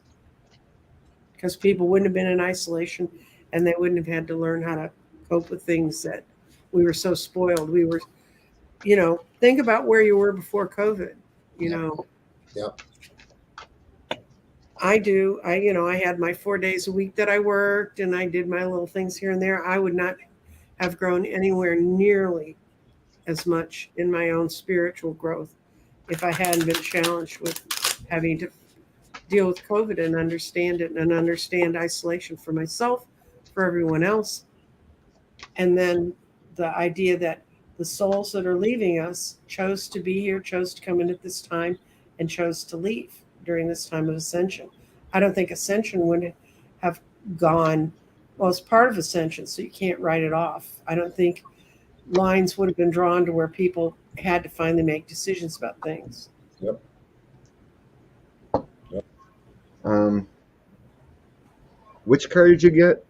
Because people wouldn't have been in isolation and they wouldn't have had to learn how to cope with things that we were so spoiled. We were, think about where you were before COVID, Yep. I had my 4 days a week that I worked and I did my little things here and there. I would not have grown anywhere nearly as much in my own spiritual growth if I hadn't been challenged with having to deal with COVID and understand it and understand isolation for myself, for everyone else. And then the idea that the souls that are leaving us chose to be here, chose to come in at this time, and chose to leave during this time of ascension. I don't think ascension would have gone, well, it's part of ascension, so you can't write it off. I don't think lines would have been drawn to where people had to finally make decisions about things. Yep. Which card did you get?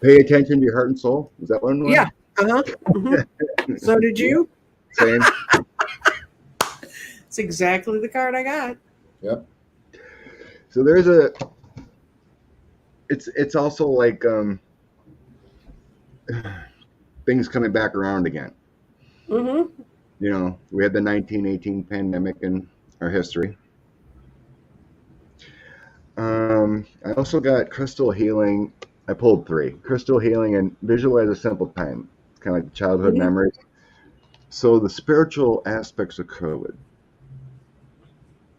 Pay attention to your heart and soul. Is that one? Yeah. Mm-hmm. So did you? Same. It's exactly the card I got. Yep. So it's also like things coming back around again. Mm-hmm. We had the 1918 pandemic in our history. I also got crystal healing. I pulled 3. Crystal healing and visualize a simple time. It's kind of like childhood Mhm. memories. So the spiritual aspects of COVID,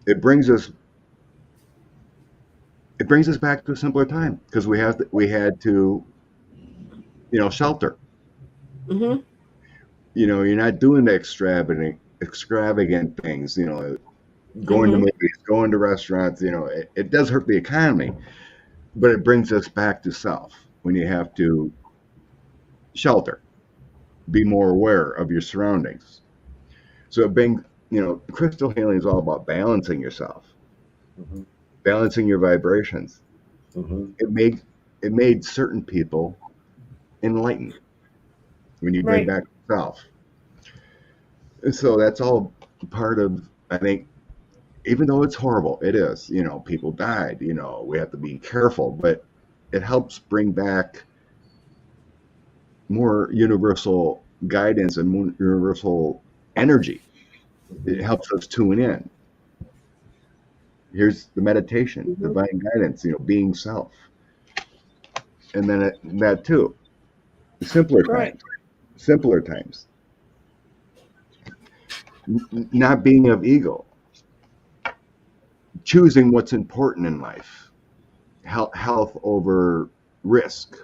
it brings us back to a simpler time because we had to shelter. Mm-hmm. You're not doing the extravagant things. Going to Mhm. movies, going to restaurants. It does hurt the economy, but it brings us back to self when you have to shelter, be more aware of your surroundings. So it brings, crystal healing is all about balancing yourself, Hmm. balancing your vibrations. Hmm. It made certain people enlightened when you bring Right. back self. And so that's all part of, I think, even though it's horrible, it is, people died, we have to be careful, but it helps bring back more universal guidance and more universal energy. It Hmm. helps us tune in. Here's the meditation, Hmm. divine guidance, being self. And then that too, simpler Right. times, simpler times, not being of ego, choosing what's important in life, health over risk,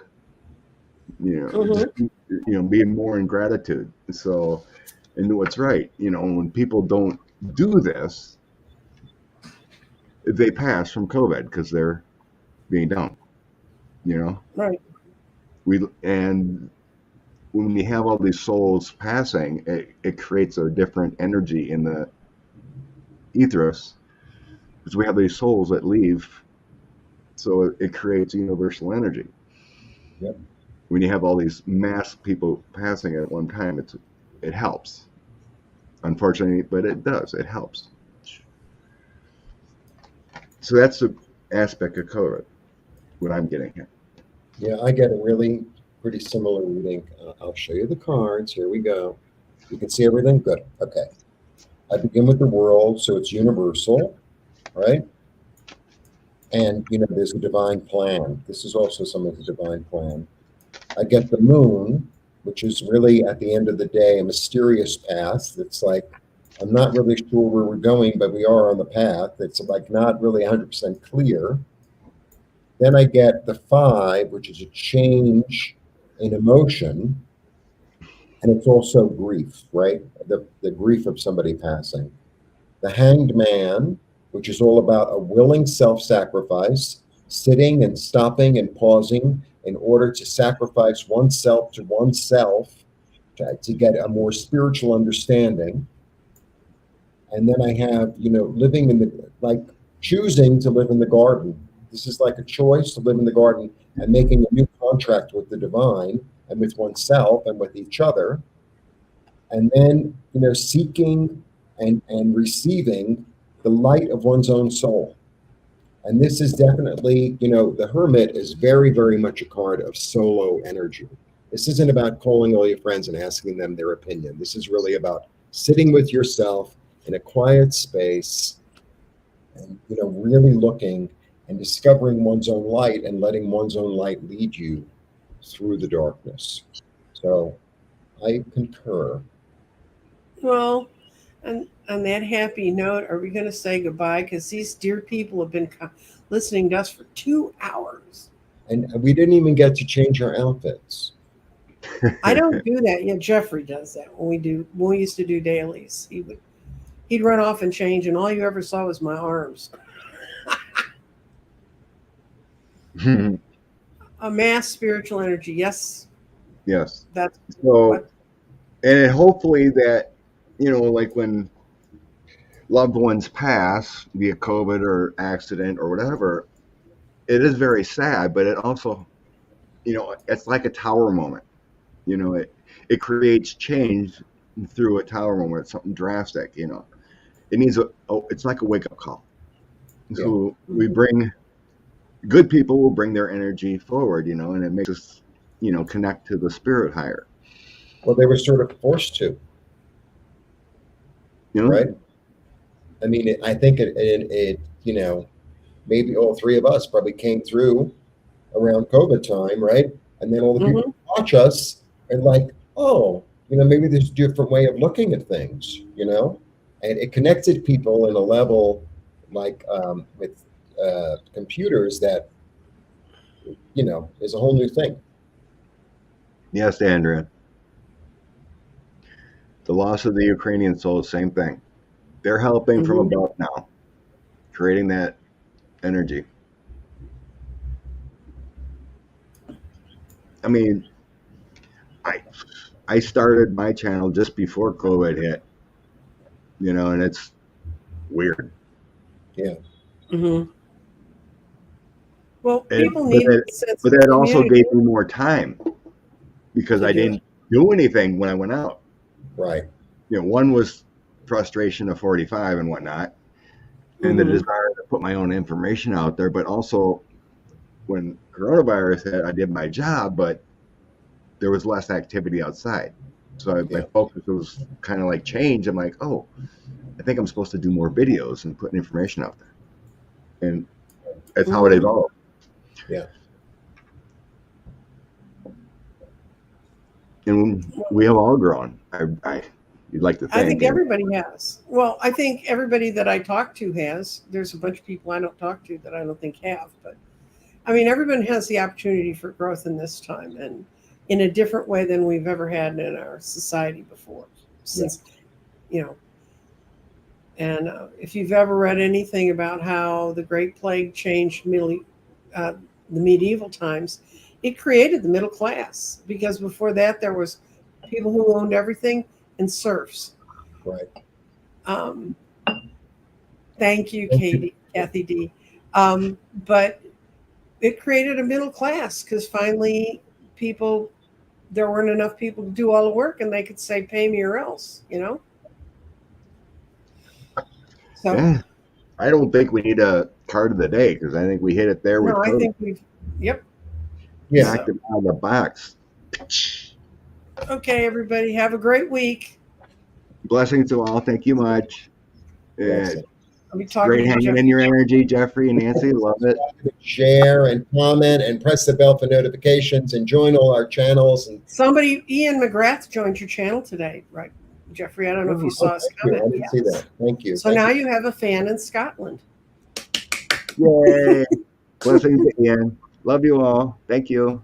just, Hmm. being more in gratitude. So, and what's right, when people don't do this, they pass from COVID because they're being down, you know, Right. and when you have all these souls passing, it creates a different energy in the ethos because we have these souls that leave, so it creates universal energy. Yep. When you have all these mass people passing at one time, it helps. Unfortunately, but it does. It helps. So that's the aspect of COVID. What I'm getting here. Yeah, I get a really pretty similar reading. I'll show you the cards. Here we go. You can see everything? Good. Okay. I begin with the world, so it's universal, right? And, there's a divine plan. This is also some of the divine plan. I get the moon, which is really, at the end of the day, a mysterious path. It's like, I'm not really sure where we're going, but we are on the path. It's like not really 100% clear. Then I get the five, which is a change in emotion. And it's also grief, right? The grief of somebody passing. The hanged man, which is all about a willing self sacrifice, sitting and stopping and pausing in order to sacrifice oneself to oneself to get a more spiritual understanding. And then I have, living in the, like choosing to live in the garden. This is like a choice to live in the garden and making a new contract with the divine and with oneself and with each other. And then, seeking and receiving the light of one's own soul. And this is definitely, the hermit is very, very much a card of solo energy. This isn't about calling all your friends and asking them their opinion. This is really about sitting with yourself in a quiet space and, really looking and discovering one's own light and letting one's own light lead you through the darkness. So I concur. Well, and on that happy note, are we going to say goodbye? Because these dear people have been listening to us for 2 hours. And we didn't even get to change our outfits. I don't do that. Yeah, Jeffrey does that when we used to do dailies. He'd run off and change, and all you ever saw was my arms. A mass spiritual energy. Yes, Yes. that's So, what. and hopefully that, like when loved ones pass via COVID or accident or whatever, it is very sad, but it also, it's like a tower moment. It creates change through a tower moment, something drastic. It needs it's like a wake up call. Yeah. So we Mhm. bring good people will bring their energy forward, and it makes us, connect to the spirit higher. Well, they were sort of forced to, You right? know, I mean, I think it, maybe all three of us probably came through around COVID time, right? And then all the people Mhm. who watch us are like, oh, maybe there's a different way of looking at things, and it connected people in a level like with computers that, is a whole new thing. yes, Andrea. The loss of the Ukrainian soul, same thing. They're helping from Mhm. above now, creating that energy. I mean, I I started my channel just before COVID hit, and it's weird. Yeah. Hmm. Well, And people but need that a sense but of that also community gave me more time because to I do it. didn't do anything when I went out. Right. One was frustration of 45 and whatnot, and the Hmm. desire to put my own information out there, but also when coronavirus hit, I did my job, but there was less activity outside. So my Yeah. focus was kind of like changed. I'm like, oh, I think I'm supposed to do more videos and put information out there. And that's how it Hmm. evolved. Yeah. And we have all grown. You'd like to I think. think And everybody has. Well, I think everybody that I talk to has. There's a bunch of people I don't talk to that I don't think have, but I mean, everyone has the opportunity for growth in this time and in a different way than we've ever had in our society before. Yeah. Since, you know, and if you've ever read anything about how the Great Plague changed uh, the medieval times, it created the middle class because before that there was people who owned everything and serfs. Right. Um, thank you, Thank you. Kathy D. But it created a middle class because finally people there weren't enough people to do all the work and they could say pay me or else. So yeah, I don't think we need a card of the day because I think we hit it there with no, I code. think we've yep. Yeah. Knocked So it out of the box. okay, everybody, have a great week. Blessings to all. Thank you much. Yes. I'll be talking Great to you, hanging Jeff. in your energy, Jeffrey and Nancy. Love it. Share and comment and press the bell for notifications and join all our channels. And Somebody, Ian McGrath, joined your channel today, right, Jeffrey? I don't know if you Oh, saw his thank you. comment. I didn't see Yes. that. Thank you. So Thank now you. you have a fan in Scotland. yay. Blessings again. Love you all. Thank you.